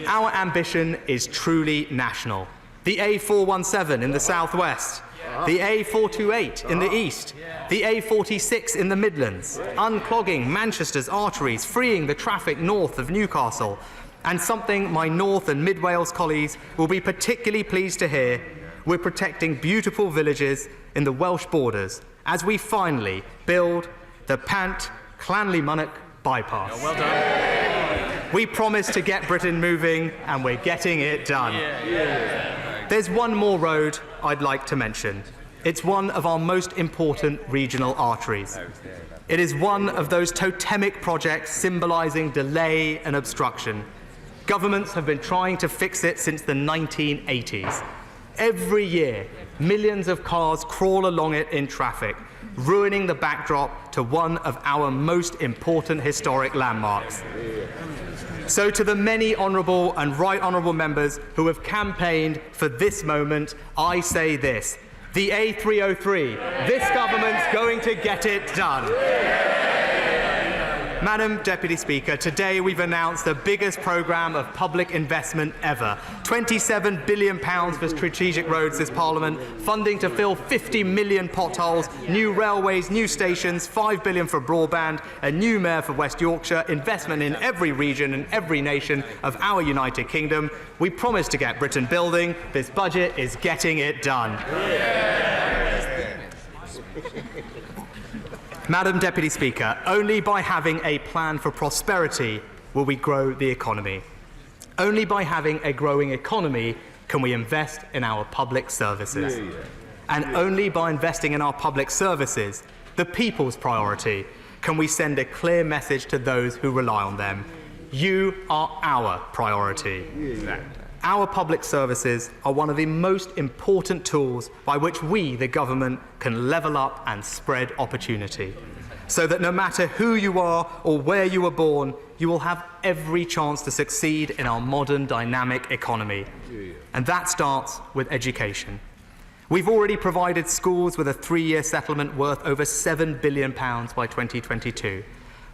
Our ambition is truly national. The A417 in the southwest, the A428 in the east, the A46 in the Midlands, unclogging Manchester's arteries, freeing the traffic north of Newcastle, and something my North and Mid Wales colleagues will be particularly pleased to hear: we're protecting beautiful villages in the Welsh borders as we finally build the Pant-Llanelli-Monach bypass. Well done. We promised to get Britain moving, and we're getting it done. There's one more road I'd like to mention. It's one of our most important regional arteries. It is one of those totemic projects symbolising delay and obstruction. Governments have been trying to fix it since the 1980s. Every year, millions of cars crawl along it in traffic, ruining the backdrop to one of our most important historic landmarks. So to the many honourable and right honourable members who have campaigned for this moment, I say this: the A303, this government's going to get it done. Madam Deputy Speaker, today we've announced the biggest programme of public investment ever. £27 billion for strategic roads this Parliament, funding to fill 50 million potholes, new railways, new stations, £5 billion for broadband, a new mayor for West Yorkshire, investment in every region and every nation of our United Kingdom. We promised to get Britain building. This budget is getting it done. Madam Deputy Speaker, only by having a plan for prosperity will we grow the economy. Only by having a growing economy can we invest in our public services. And only by investing in our public services, the people's priority, can we send a clear message to those who rely on them. You are our priority. Our public services are one of the most important tools by which we, the government, can level up and spread opportunity, so that no matter who you are or where you were born, you will have every chance to succeed in our modern, dynamic economy. And that starts with education. We've already provided schools with a 3-year settlement worth over £7 billion by 2022.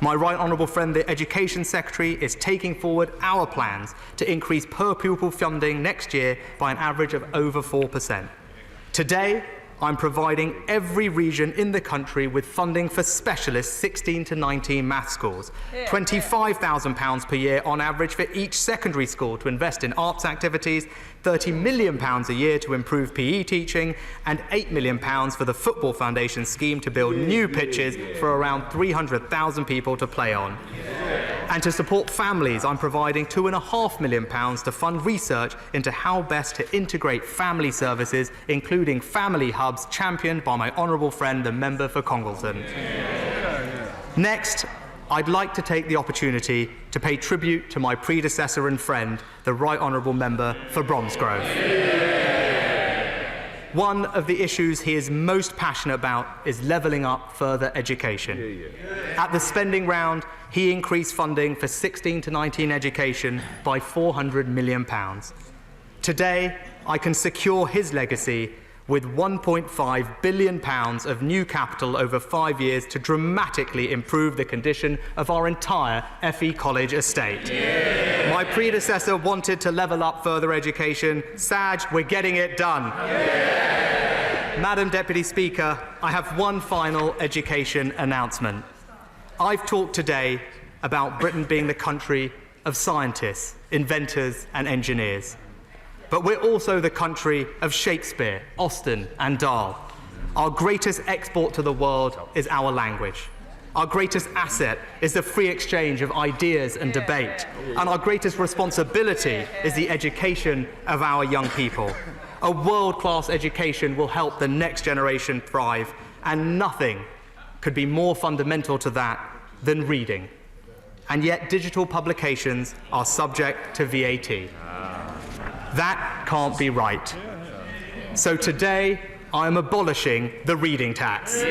My right honourable friend, the Education Secretary, is taking forward our plans to increase per pupil funding next year by an average of over 4%. Today, I'm providing every region in the country with funding for specialist 16 to 19 maths schools, £25,000 per year on average for each secondary school to invest in arts activities, £30 million a year to improve PE teaching, and £8 million for the Football Foundation scheme to build new pitches for around 300,000 people to play on. And to support families, I'm providing £2.5 million to fund research into how best to integrate family services, including family hubs championed by my honourable friend, the member for Congleton. Next, I'd like to take the opportunity to pay tribute to my predecessor and friend, the right honourable member for Bromsgrove. One of the issues he is most passionate about is levelling up further education. At the spending round, he increased funding for 16 to 19 education by £400 million. Today, I can secure his legacy with £1.5 billion of new capital over 5 years to dramatically improve the condition of our entire FE College estate. My predecessor wanted to level up further education. Saj, we're getting it done. Madam Deputy Speaker, I have one final education announcement. I've talked today about Britain being the country of scientists, inventors and engineers. But we're also the country of Shakespeare, Austen and Dahl. Our greatest export to the world is our language. Our greatest asset is the free exchange of ideas and debate. And our greatest responsibility is the education of our young people. A world-class education will help the next generation thrive, and nothing could be more fundamental to that than reading. And yet digital publications are subject to VAT. That can't be right. So today, I am abolishing the reading tax.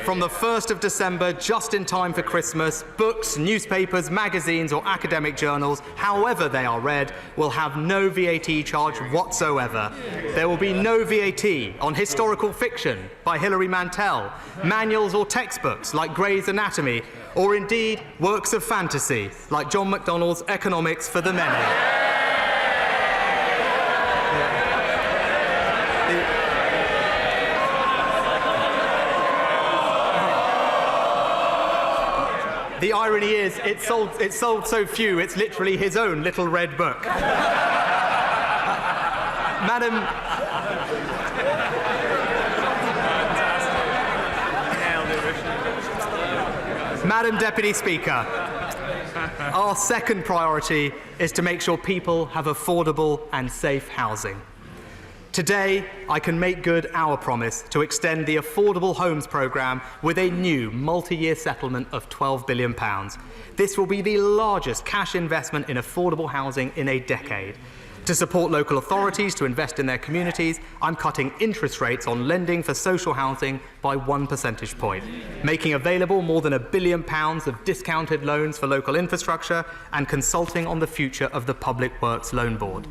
From the 1st of December, just in time for Christmas, books, newspapers, magazines or academic journals, however they are read, will have no VAT charge whatsoever. There will be no VAT on historical fiction by Hilary Mantel, manuals or textbooks like Gray's Anatomy, or indeed works of fantasy like John MacDonald's Economics for the Many. The irony is, it sold so few, it's literally his own little red book. Madam Deputy Speaker, our second priority is to make sure people have affordable and safe housing. Today, I can make good our promise to extend the Affordable Homes programme with a new multi-year settlement of £12 billion. This will be the largest cash investment in affordable housing in a decade. To support local authorities to invest in their communities, I'm cutting interest rates on lending for social housing by 1 percentage point, making available more than £1 billion of discounted loans for local infrastructure and consulting on the future of the Public Works Loan Board.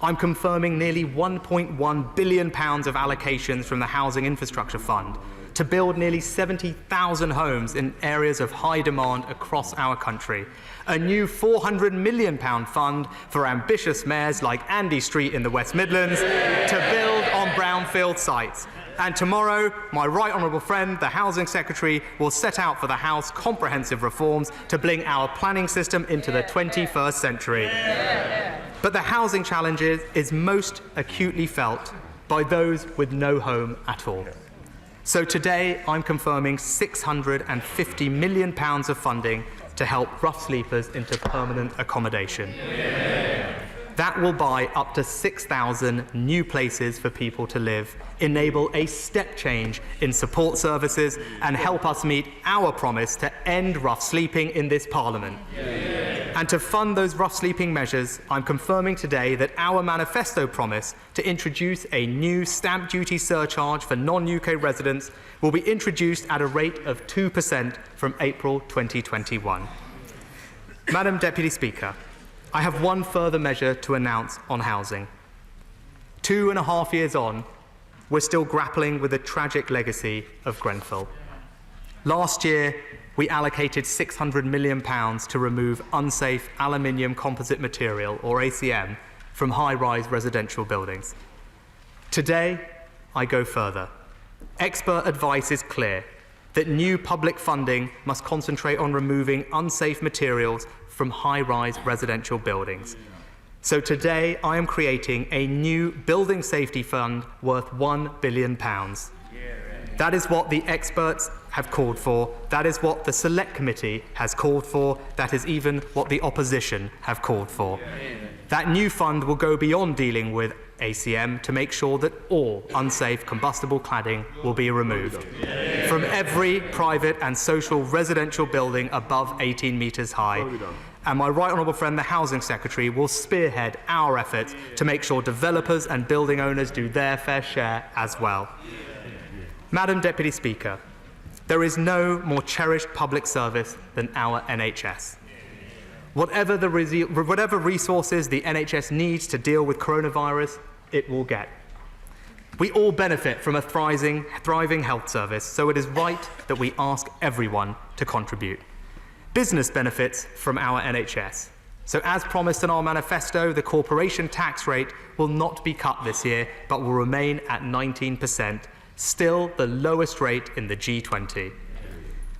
I'm confirming nearly £1.1 billion of allocations from the Housing Infrastructure Fund to build nearly 70,000 homes in areas of high demand across our country. A new £400 million fund for ambitious mayors like Andy Street in the West Midlands to build on brownfield sites. And tomorrow, my right honourable friend, the Housing Secretary, will set out for the House comprehensive reforms to bring our planning system into the 21st century. But the housing challenge is most acutely felt by those with no home at all. So today, I'm confirming £650 million of funding to help rough sleepers into permanent accommodation. That will buy up to 6,000 new places for people to live, enable a step change in support services, and help us meet our promise to end rough sleeping in this Parliament. And to fund those rough sleeping measures, I'm confirming today that our manifesto promise to introduce a new stamp duty surcharge for non-UK residents will be introduced at a rate of 2% from April 2021. Madam Deputy Speaker, I have one further measure to announce on housing. 2.5 years on, we're still grappling with the tragic legacy of Grenfell. Last year, we allocated £600 million to remove unsafe aluminium composite material, or ACM, from high-rise residential buildings. Today, I go further. Expert advice is clear that new public funding must concentrate on removing unsafe materials from high-rise residential buildings. So today, I am creating a new building safety fund worth £1 billion. That is what the experts have called for. That is what the Select Committee has called for. That is even what the opposition have called for. That new fund will go beyond dealing with ACM to make sure that all unsafe combustible cladding will be removed from every private and social residential building above 18 metres high. And my right honourable friend, the Housing Secretary, will spearhead our efforts to make sure developers and building owners do their fair share as well. Madam Deputy Speaker, there is no more cherished public service than our NHS. Whatever resources the NHS needs to deal with coronavirus, it will get. We all benefit from a thriving health service, so it is right that we ask everyone to contribute. Business benefits from our NHS. So as promised in our manifesto, the corporation tax rate will not be cut this year, but will remain at 19%, still the lowest rate in the G20.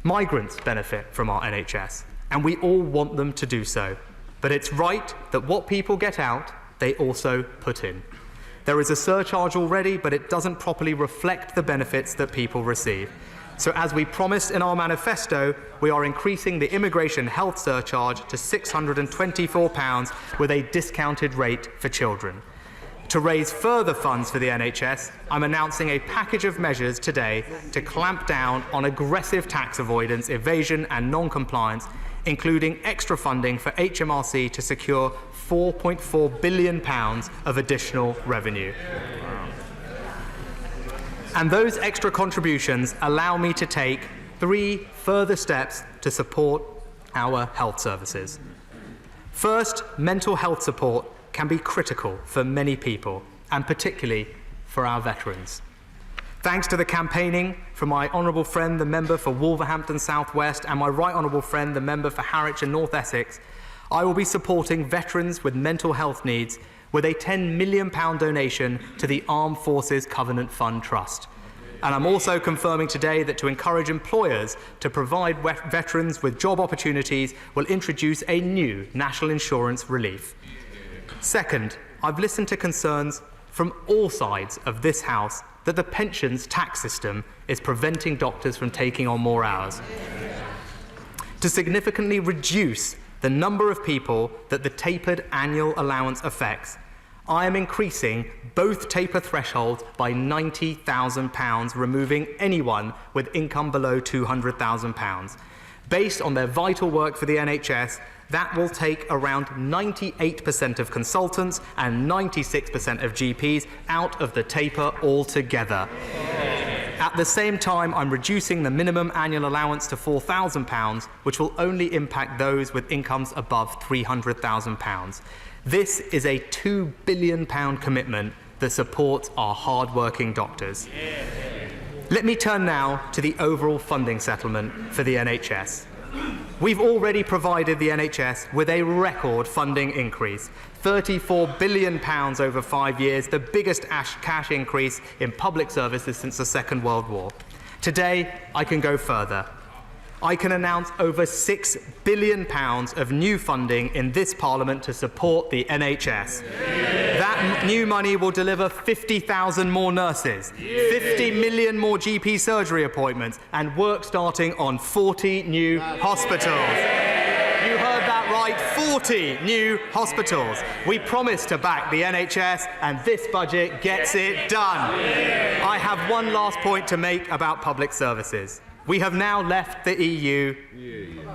Migrants benefit from our NHS, and we all want them to do so. But it's right that what people get out, they also put in. There is a surcharge already, but it doesn't properly reflect the benefits that people receive. So as we promised in our manifesto, we are increasing the immigration health surcharge to £624 with a discounted rate for children. To raise further funds for the NHS, I'm announcing a package of measures today to clamp down on aggressive tax avoidance, evasion and non-compliance, including extra funding for HMRC to secure £4.4 billion of additional revenue. And those extra contributions allow me to take 3 further steps to support our health services. First, mental health support can be critical for many people, and particularly for our veterans. Thanks to the campaigning from my honourable friend, the member for Wolverhampton South West, and my right honourable friend, the member for Harwich and North Essex, I will be supporting veterans with mental health needs with a £10 million donation to the Armed Forces Covenant Fund Trust. And I'm also confirming today that to encourage employers to provide veterans with job opportunities, we'll introduce a new national insurance relief. Second, I've listened to concerns from all sides of this House that the pensions tax system is preventing doctors from taking on more hours. To significantly reduce the number of people that the tapered annual allowance affects, I am increasing both taper thresholds by £90,000, removing anyone with income below £200,000. Based on their vital work for the NHS, that will take around 98% of consultants and 96% of GPs out of the taper altogether. At the same time, I'm reducing the minimum annual allowance to £4,000, which will only impact those with incomes above £300,000. This is a £2 billion commitment that supports our hard-working doctors. Let me turn now to the overall funding settlement for the NHS. We've already provided the NHS with a record funding increase, £34 billion over 5 years, the biggest cash increase in public services since the Second World War. Today, I can go further. I can announce over £6 billion of new funding in this Parliament to support the NHS. That new money will deliver 50,000 more nurses, 50 million more GP surgery appointments, and work starting on 40 new hospitals. You heard that right, 40 new hospitals. We promised to back the NHS, and this budget gets it done. I have one last point to make about public services. We have now left the EU.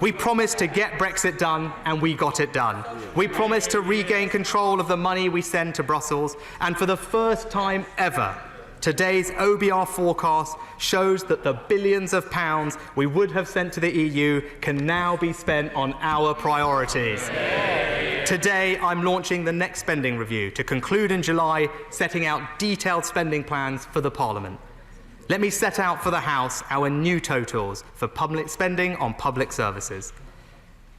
We promised to get Brexit done, and we got it done. We promised to regain control of the money we send to Brussels, and for the first time ever, today's OBR forecast shows that the billions of pounds we would have sent to the EU can now be spent on our priorities. Today, I'm launching the next spending review to conclude in July, setting out detailed spending plans for the Parliament. Let me set out for the House our new totals for public spending on public services.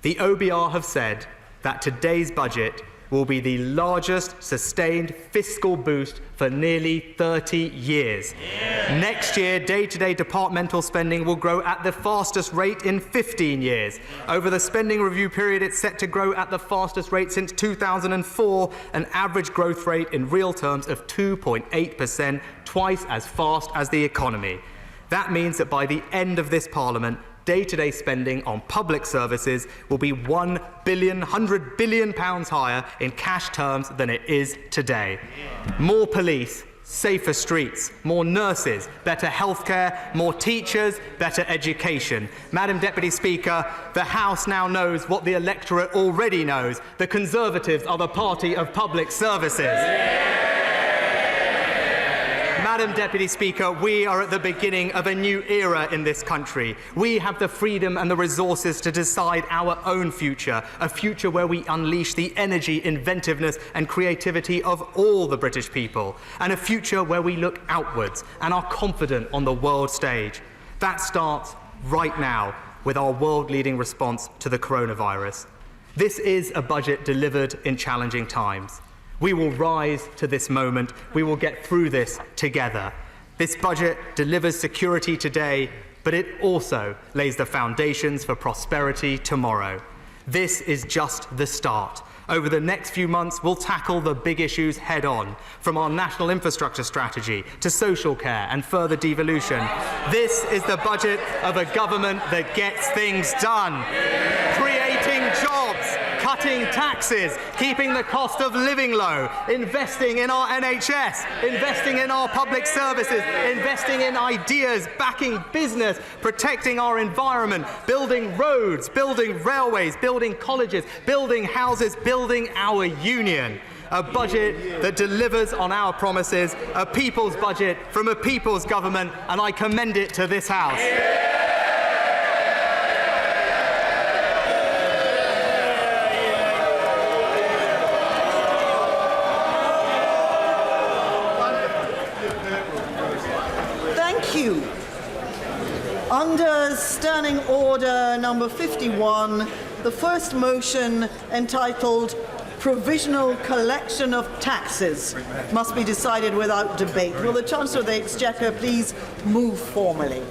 The OBR have said that today's budget will be the largest sustained fiscal boost for nearly 30 years. Next year, day-to-day departmental spending will grow at the fastest rate in 15 years. Over the spending review period, it's set to grow at the fastest rate since 2004, an average growth rate in real terms of 2.8%, twice as fast as the economy. That means that by the end of this Parliament, day-to-day spending on public services will be £1 billion, £100 billion higher in cash terms than it is today. More police, safer streets, more nurses, better healthcare, more teachers, better education. Madam Deputy Speaker, the House now knows what the electorate already knows. The Conservatives are the party of public services. Madam Deputy Speaker, we are at the beginning of a new era in this country. We have the freedom and the resources to decide our own future, a future where we unleash the energy, inventiveness and creativity of all the British people, and a future where we look outwards and are confident on the world stage. That starts right now with our world-leading response to the coronavirus. This is a budget delivered in challenging times. We will rise to this moment. We will get through this together. This budget delivers security today, but it also lays the foundations for prosperity tomorrow. This is just the start. Over the next few months, we'll tackle the big issues head-on, from our national infrastructure strategy to social care and further devolution. This is the budget of a government that gets things done. Creating jobs, cutting taxes, keeping the cost of living low, investing in our NHS, investing in our public services, investing in ideas, backing business, protecting our environment, building roads, building railways, building colleges, building houses, building our union. A budget that delivers on our promises, a people's budget from a people's government, and I commend it to this House. Under Standing Order number 51, the first motion, entitled Provisional Collection of Taxes, must be decided without debate. Will the Chancellor of the Exchequer please move formally?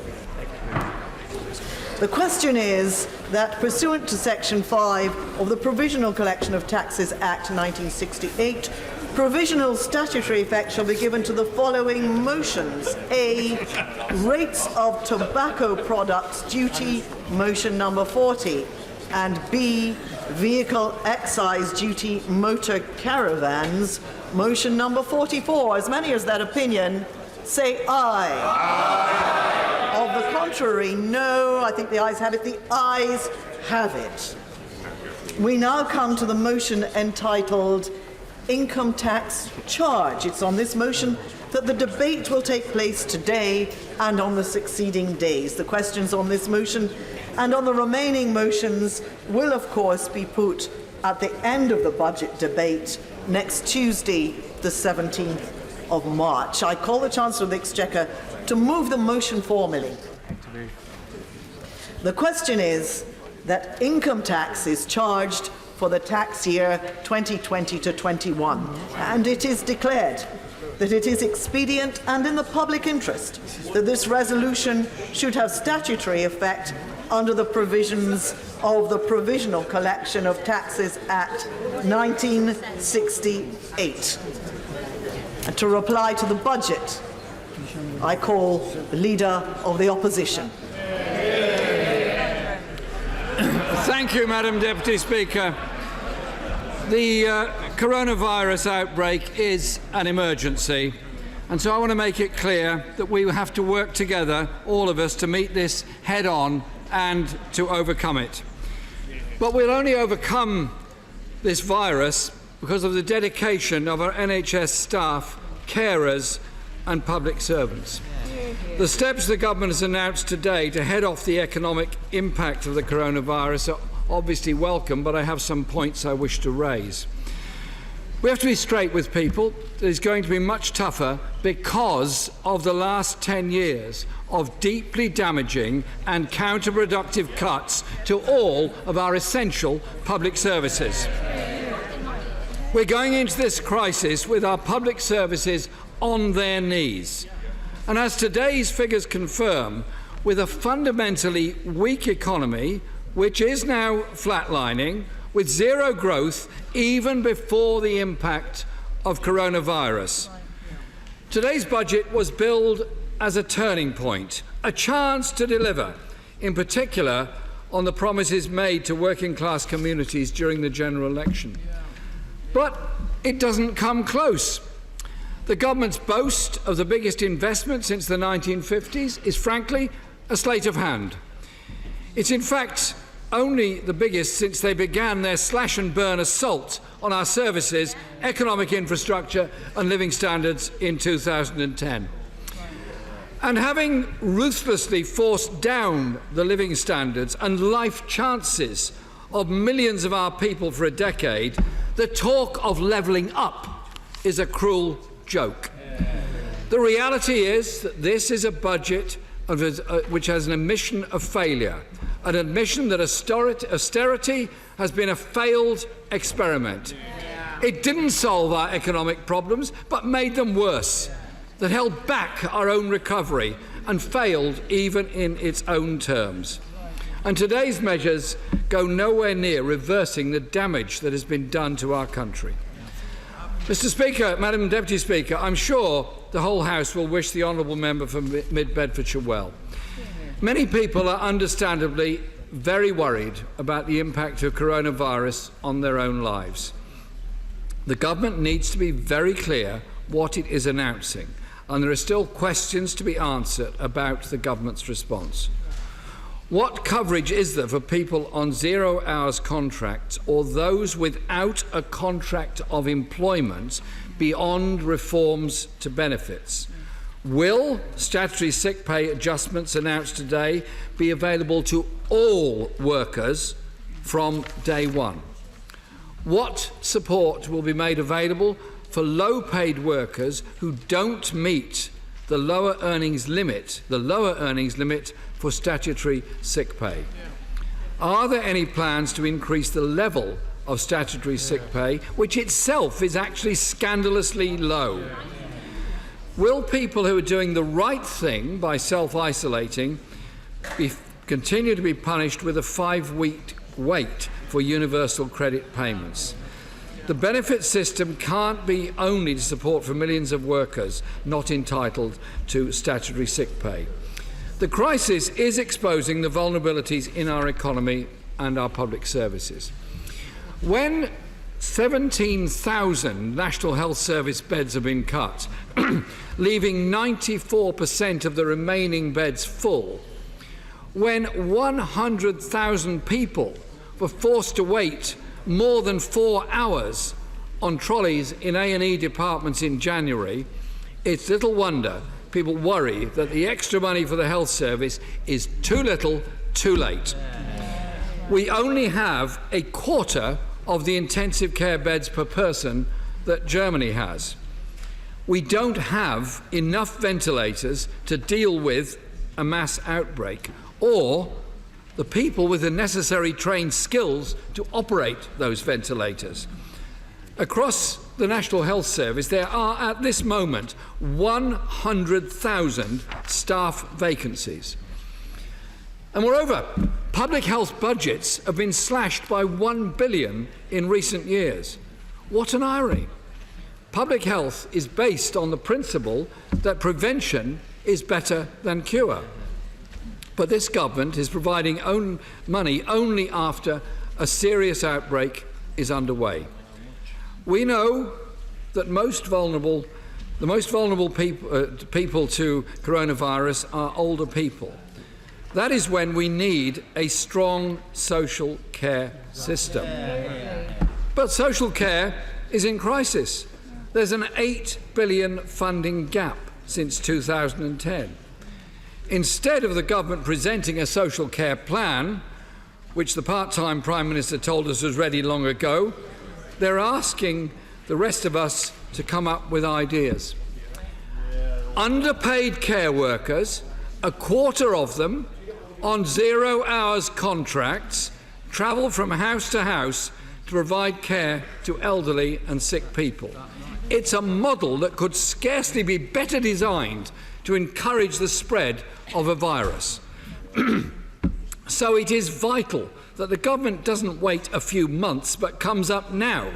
The question is that, pursuant to Section 5 of the Provisional Collection of Taxes Act 1968, provisional statutory effect shall be given to the following motions. A. Rates of tobacco products duty, motion number 40. And B. Vehicle excise duty motor caravans, motion number 44. As many as that opinion, say aye. Aye. Of the contrary, no. I think the ayes have it. The ayes have it. We now come to the motion entitled Income Tax Charge. It's on this motion that the debate will take place today and on the succeeding days. The questions on this motion and on the remaining motions will, of course, be put at the end of the budget debate next Tuesday, the 17th of March. I call the Chancellor of the Exchequer to move the motion formally. The question is that income tax is charged for the tax year 2020 to 21, and it is declared that it is expedient and in the public interest that this resolution should have statutory effect under the provisions of the Provisional Collection of Taxes Act 1968. And to reply to the budget, I call the Leader of the Opposition. Thank you, Madam Deputy Speaker. The coronavirus outbreak is an emergency, and so I want to make it clear that we have to work together, all of us, to meet this head-on and to overcome it. But we'll only overcome this virus because of the dedication of our NHS staff, carers and public servants. The steps the government has announced today to head off the economic impact of the coronavirus are obviously welcome, but I have some points I wish to raise. We have to be straight with people. It is going to be much tougher because of the last 10 years of deeply damaging and counterproductive cuts to all of our essential public services. We're going into this crisis with our public services on their knees. And as today's figures confirm, with a fundamentally weak economy, which is now flatlining, with zero growth even before the impact of coronavirus. Today's budget was billed as a turning point, a chance to deliver, in particular on the promises made to working class communities during the general election. But it doesn't come close. The government's boast of the biggest investment since the 1950s is frankly a sleight of hand. It's in fact only the biggest since they began their slash and burn assault on our services, economic infrastructure and living standards in 2010. And having ruthlessly forced down the living standards and life chances of millions of our people for a decade, the talk of levelling up is a cruel joke. The reality is that this is a budget which has an admission of failure, an admission that austerity has been a failed experiment. It didn't solve our economic problems, but made them worse, that held back our own recovery and failed even in its own terms. And today's measures go nowhere near reversing the damage that has been done to our country. Mr. Speaker, Madam Deputy Speaker, I'm sure the whole House will wish the honourable member for Mid-Bedfordshire well. Many people are understandably very worried about the impact of coronavirus on their own lives. The government needs to be very clear what it is announcing, and there are still questions to be answered about the government's response. What coverage is there for people on 0 hours contracts or those without a contract of employment beyond reforms to benefits? Will statutory sick pay adjustments announced today be available to all workers from day one? What support will be made available for low-paid workers who don't meet the lower earnings limit for statutory sick pay? Are there any plans to increase the level of statutory sick pay, which itself is actually scandalously low? Will people who are doing the right thing by self-isolating continue to be punished with a 5-week wait for universal credit payments? The benefit system can't be only to support for millions of workers not entitled to statutory sick pay. The crisis is exposing the vulnerabilities in our economy and our public services. When 17,000 National Health Service beds have been cut, leaving 94% of the remaining beds full, when 100,000 people were forced to wait more than 4 hours on trolleys in A&E departments in January, it's little wonder people worry that the extra money for the health service is too little, too late. We only have a quarter of the intensive care beds per person that Germany has. We don't have enough ventilators to deal with a mass outbreak or the people with the necessary trained skills to operate those ventilators. Across the National Health Service, there are at this moment 100,000 staff vacancies. And moreover, public health budgets have been slashed by £1 billion in recent years. What an irony. Public health is based on the principle that prevention is better than cure. But this government is providing money only after a serious outbreak is underway. We know that the most vulnerable people to coronavirus are older people. That is when we need a strong social care system. But social care is in crisis. There's an £8 billion funding gap since 2010. Instead of the government presenting a social care plan, which the part-time Prime Minister told us was ready long ago, they're asking the rest of us to come up with ideas. Underpaid care workers, a quarter of them, on 0 hours contracts, travel from house to house to provide care to elderly and sick people. It's a model that could scarcely be better designed to encourage the spread of a virus. So it is vital that the government doesn't wait a few months but comes up now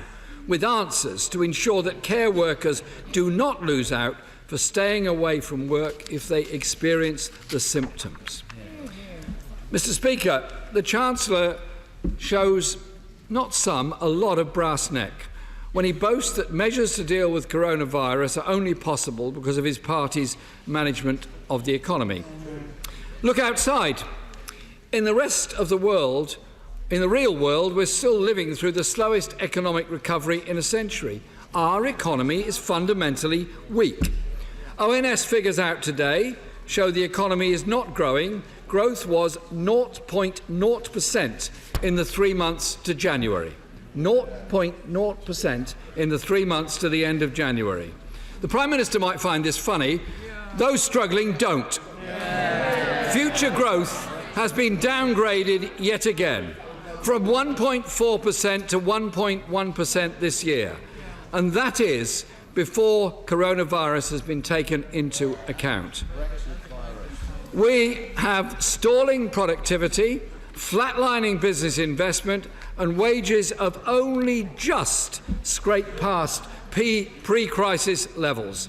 with answers to ensure that care workers do not lose out for staying away from work if they experience the symptoms. Mr. Speaker, the Chancellor shows a lot of brass neck when he boasts that measures to deal with coronavirus are only possible because of his party's management of the economy. Look outside. In the rest of the world, in the real world, we're still living through the slowest economic recovery in a century. Our economy is fundamentally weak. ONS figures out today show the economy is not growing. Growth was 0.0% in the 3 months to January. 0.0% in the 3 months to the end of January. The Prime Minister might find this funny. Those struggling don't. Future growth has been downgraded yet again, from 1.4% to 1.1% this year, and that is before coronavirus has been taken into account. We have stalling productivity, flatlining business investment, and wages of only just scraped past pre-crisis levels.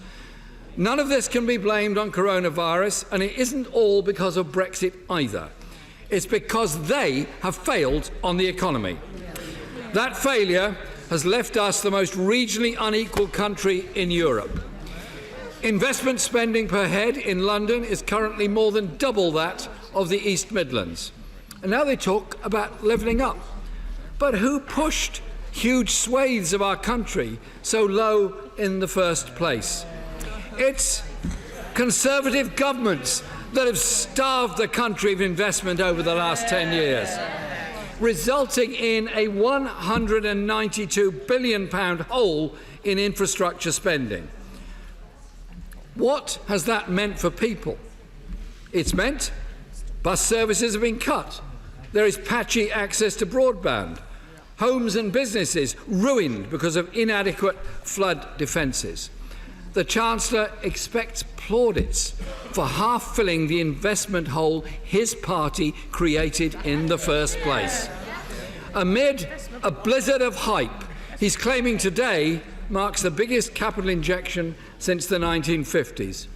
None of this can be blamed on coronavirus, and it isn't all because of Brexit either. It's because they have failed on the economy. That failure has left us the most regionally unequal country in Europe. Investment spending per head in London is currently more than double that of the East Midlands. And now they talk about levelling up. But who pushed huge swathes of our country so low in the first place? It's Conservative governments that have starved the country of investment over the last 10 years, resulting in a £192 billion hole in infrastructure spending. What has that meant for people? It's meant bus services have been cut. There is patchy access to broadband. Homes and businesses ruined because of inadequate flood defences. The Chancellor expects plaudits for half-filling the investment hole his party created in the first place. Amid a blizzard of hype, he's claiming today marks the biggest capital injection since the 1950s.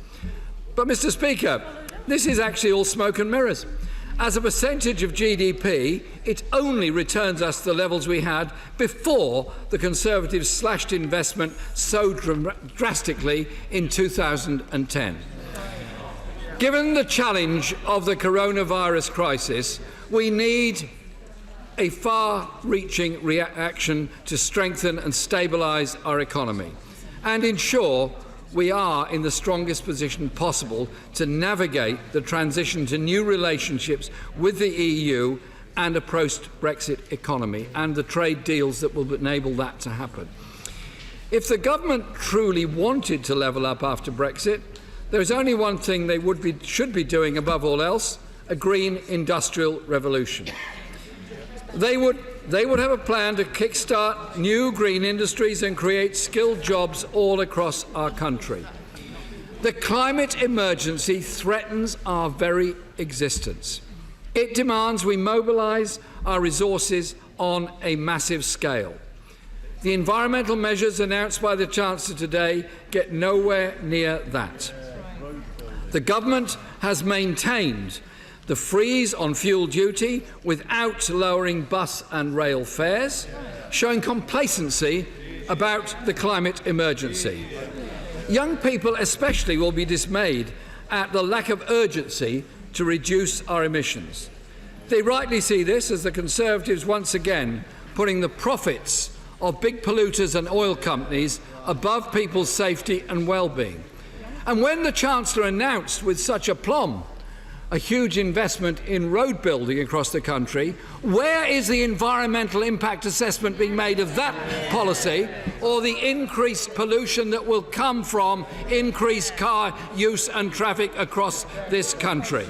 But, Mr. Speaker, this is actually all smoke and mirrors. As a percentage of GDP, it only returns us to the levels we had before the Conservatives slashed investment so drastically in 2010. Given the challenge of the coronavirus crisis, we need a far-reaching reaction to strengthen and stabilise our economy and ensure we are in the strongest position possible to navigate the transition to new relationships with the EU and a post-Brexit economy and the trade deals that will enable that to happen. If the government truly wanted to level up after Brexit, there is only one thing they should be doing above all else: a green industrial revolution. They would have a plan to kickstart new green industries and create skilled jobs all across our country. The climate emergency threatens our very existence. It demands we mobilise our resources on a massive scale. The environmental measures announced by the Chancellor today get nowhere near that. The government has maintained the freeze on fuel duty without lowering bus and rail fares, showing complacency about the climate emergency. Young people especially will be dismayed at the lack of urgency to reduce our emissions. They rightly see this as the Conservatives once again putting the profits of big polluters and oil companies above people's safety and well-being. And when the Chancellor announced with such aplomb a huge investment in road building across the country, where is the environmental impact assessment being made of that policy, or the increased pollution that will come from increased car use and traffic across this country?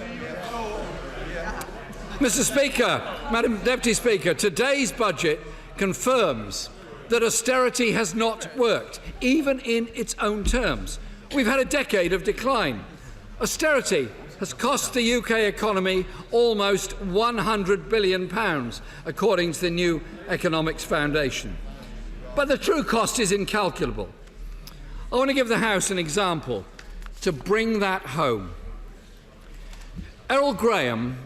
Mr. Speaker, Madam Deputy Speaker, today's budget confirms that austerity has not worked, even in its own terms. We've had a decade of decline. Austerity has cost the UK economy almost £100 billion, according to the New Economics Foundation. But the true cost is incalculable. I want to give the House an example to bring that home. Errol Graham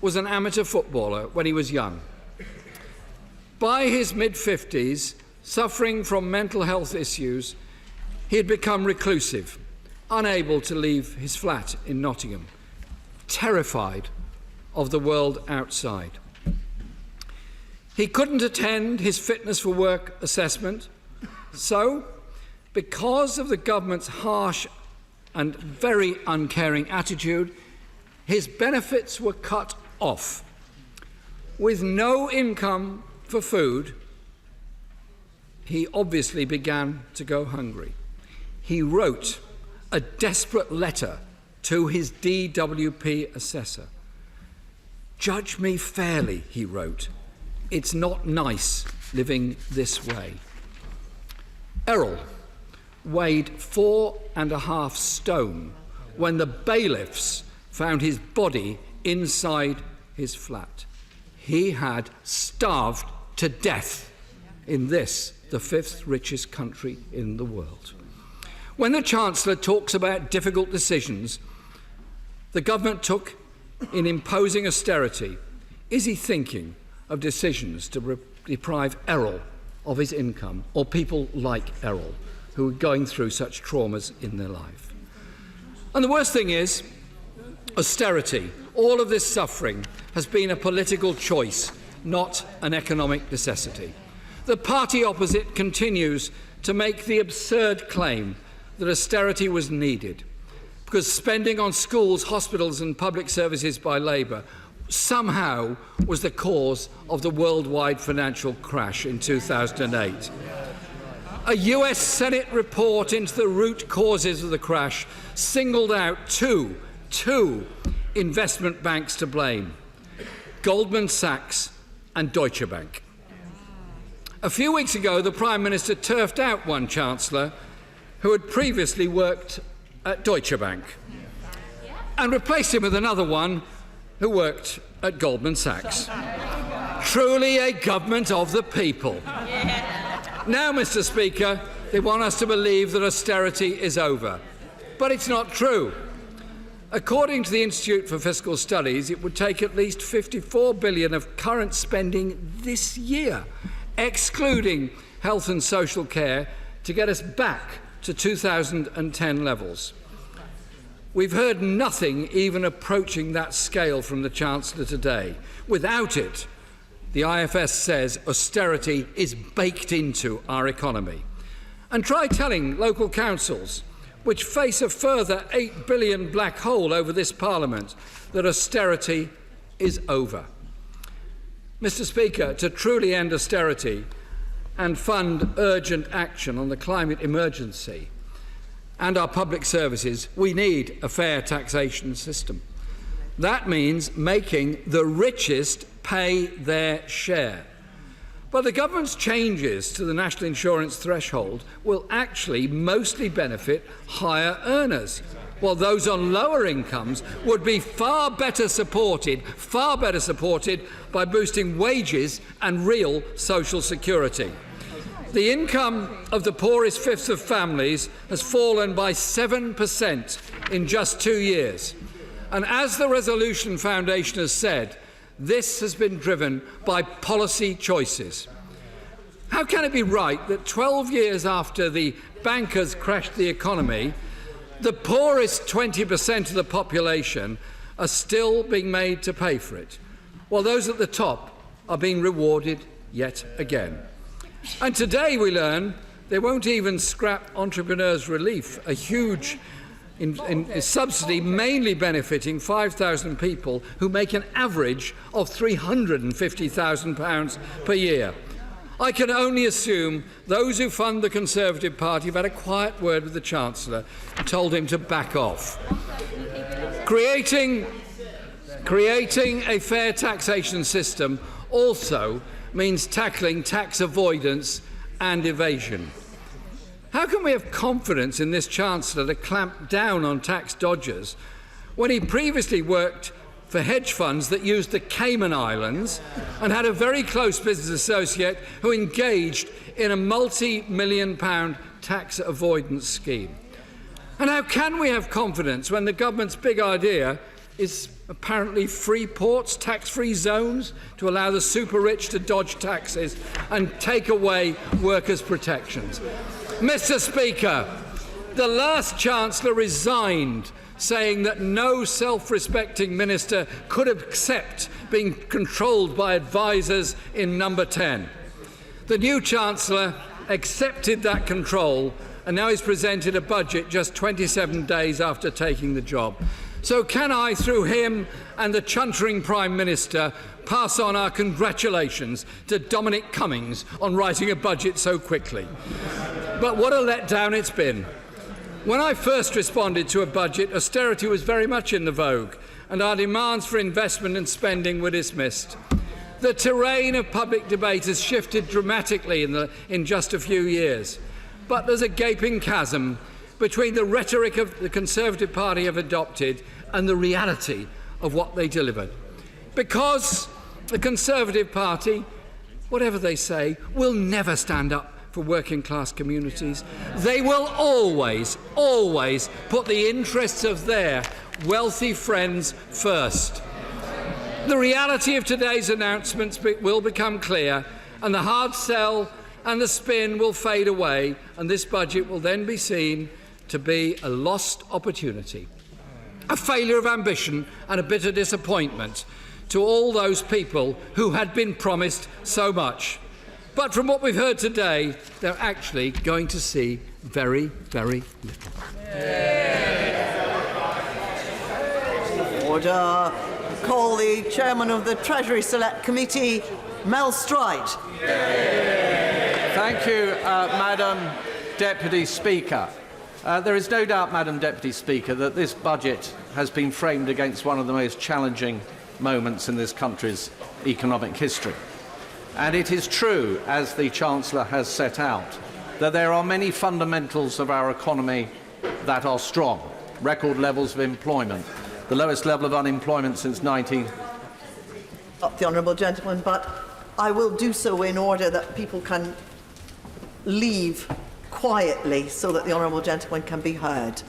was an amateur footballer when he was young. By his mid-50s, suffering from mental health issues, he had become reclusive, unable to leave his flat in Nottingham, terrified of the world outside. He couldn't attend his fitness for work assessment, so, because of the government's harsh and very uncaring attitude, his benefits were cut off. With no income for food, he obviously began to go hungry. He wrote a desperate letter to his DWP assessor. "Judge me fairly," he wrote. "It's not nice living this way." Errol weighed 4.5 stone when the bailiffs found his body inside his flat. He had starved to death in this, the 5th richest country in the world. When the Chancellor talks about difficult decisions the government took in imposing austerity, is he thinking of decisions to deprive Errol of his income, or people like Errol who are going through such traumas in their life? And the worst thing is, austerity, all of this suffering, has been a political choice, not an economic necessity. The party opposite continues to make the absurd claim that austerity was needed because spending on schools, hospitals and public services by Labour somehow was the cause of the worldwide financial crash in 2008. A US Senate report into the root causes of the crash singled out two investment banks to blame: Goldman Sachs and Deutsche Bank. A few weeks ago, the Prime Minister turfed out one Chancellor who had previously worked at Deutsche Bank and replaced him with another one who worked at Goldman Sachs. Truly a government of the people. Now, Mr. Speaker, they want us to believe that austerity is over. But it's not true. According to the Institute for Fiscal Studies, it would take at least $54 billion of current spending this year, excluding health and social care, to get us back to 2010 levels. We've heard nothing even approaching that scale from the Chancellor today. Without it, the IFS says austerity is baked into our economy. And try telling local councils, which face a further £8 billion black hole over this Parliament, that austerity is over. Mr. Speaker, to truly end austerity and fund urgent action on the climate emergency and our public services, we need a fair taxation system. That means making the richest pay their share. But the government's changes to the national insurance threshold will actually mostly benefit higher earners, while those on lower incomes would be far better supported by boosting wages and real social security. The income of the poorest fifth of families has fallen by 7% in just 2 years. And as the Resolution Foundation has said, this has been driven by policy choices. How can it be right that 12 years after the bankers crashed the economy, the poorest 20% of the population are still being made to pay for it, while those at the top are being rewarded yet again? And today we learn they won't even scrap Entrepreneurs' Relief, a huge subsidy mainly benefiting 5,000 people who make an average of £350,000 per year. I can only assume those who fund the Conservative Party have had a quiet word with the Chancellor and told him to back off. Creating a fair taxation system also means tackling tax avoidance and evasion. How can we have confidence in this Chancellor to clamp down on tax dodgers when he previously worked for hedge funds that used the Cayman Islands and had a very close business associate who engaged in a multi-million-pound tax avoidance scheme? And how can we have confidence when the government's big idea is apparently free ports, tax-free zones to allow the super-rich to dodge taxes and take away workers' protections? Mr. Speaker, the last Chancellor resigned, saying that no self-respecting minister could accept being controlled by advisers in Number 10. The new Chancellor accepted that control, and now he's presented a budget just 27 days after taking the job. So can I, through him and the chuntering Prime Minister, pass on our congratulations to Dominic Cummings on writing a budget so quickly? But what a letdown it's been. When I first responded to a budget, austerity was very much in the vogue, and our demands for investment and spending were dismissed. The terrain of public debate has shifted dramatically in just a few years, but there's a gaping chasm between the rhetoric of the Conservative Party have adopted and the reality of what they delivered. Because the Conservative Party, whatever they say, will never stand up for working class communities. They will always put the interests of their wealthy friends first. The reality of today's announcements will become clear, and the hard sell and the spin will fade away, and this budget will then be seen to be a lost opportunity, a failure of ambition and a bitter disappointment to all those people who had been promised so much. But from what we've heard today, they're actually going to see very, very little. Order. Call the Chairman of the Treasury Select Committee, Mel Strite. Thank you, Madam Deputy Speaker. There is no doubt, Madam Deputy Speaker, that this budget has been framed against one of the most challenging moments in this country's economic history. And it is true, as the Chancellor has set out, that there are many fundamentals of our economy that are strong. Record levels of employment, the lowest level of unemployment since 19... Up the honourable gentleman, but I will do so in order that people can leave quietly so that the honourable gentleman can be heard.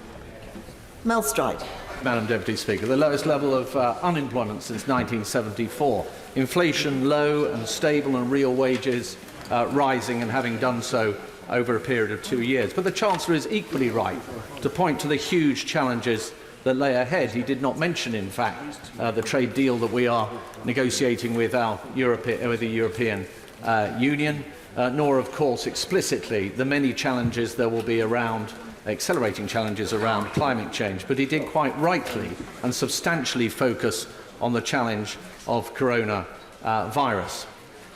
Mel Strite. Madam Deputy Speaker, the lowest level of unemployment since 1974. Inflation low and stable, and real wages rising, and having done so over a period of 2 years. But the Chancellor is equally right to point to the huge challenges that lay ahead. He did not mention, in fact, the trade deal that we are negotiating with the European Union, nor, of course, explicitly the many challenges there will be around accelerating challenges around climate change. But he did quite rightly and substantially focus on the challenge of coronavirus.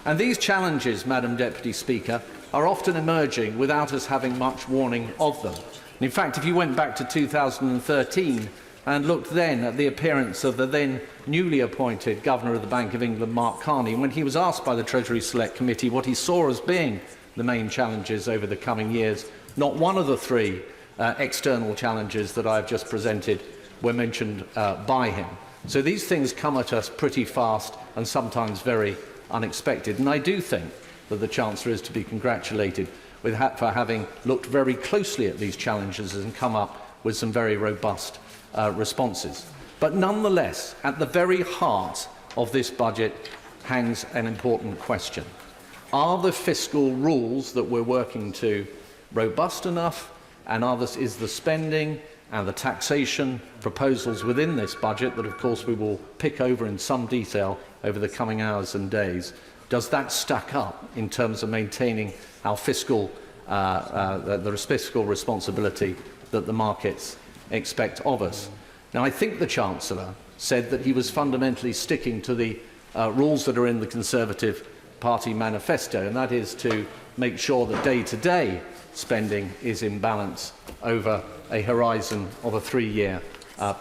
And these challenges, Madam Deputy Speaker, are often emerging without us having much warning of them. And in fact, if you went back to 2013 and looked then at the appearance of the then newly appointed Governor of the Bank of England, Mark Carney, when he was asked by the Treasury Select Committee what he saw as being the main challenges over the coming years, not one of the three external challenges that I've just presented were mentioned by him. So these things come at us pretty fast and sometimes very unexpected. And I do think that the Chancellor is to be congratulated for having looked very closely at these challenges and come up with some very robust responses. But nonetheless, at the very heart of this budget hangs an important question. Are the fiscal rules that we're working to robust enough, and is the spending and the taxation proposals within this budget that, of course, we will pick over in some detail over the coming hours and days, does that stack up in terms of maintaining our fiscal responsibility that the markets expect of us? Now, I think the Chancellor said that he was fundamentally sticking to the rules that are in the Conservative Party manifesto, and that is to make sure that day-to-day spending is in balance over a horizon of a 3-year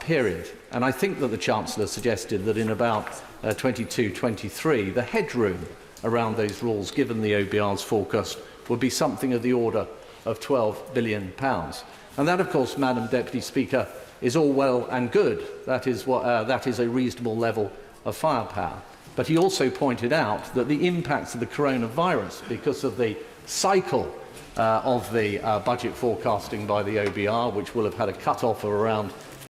period. And I think that the Chancellor suggested that in about 22-23, the headroom around those rules, given the OBR's forecast, would be something of the order of £12 billion. And that, of course, Madam Deputy Speaker, is all well and good. That is a reasonable level of firepower. But he also pointed out that the impacts of the coronavirus, because of the cycle of the budget forecasting by the OBR, which will have had a cut-off of around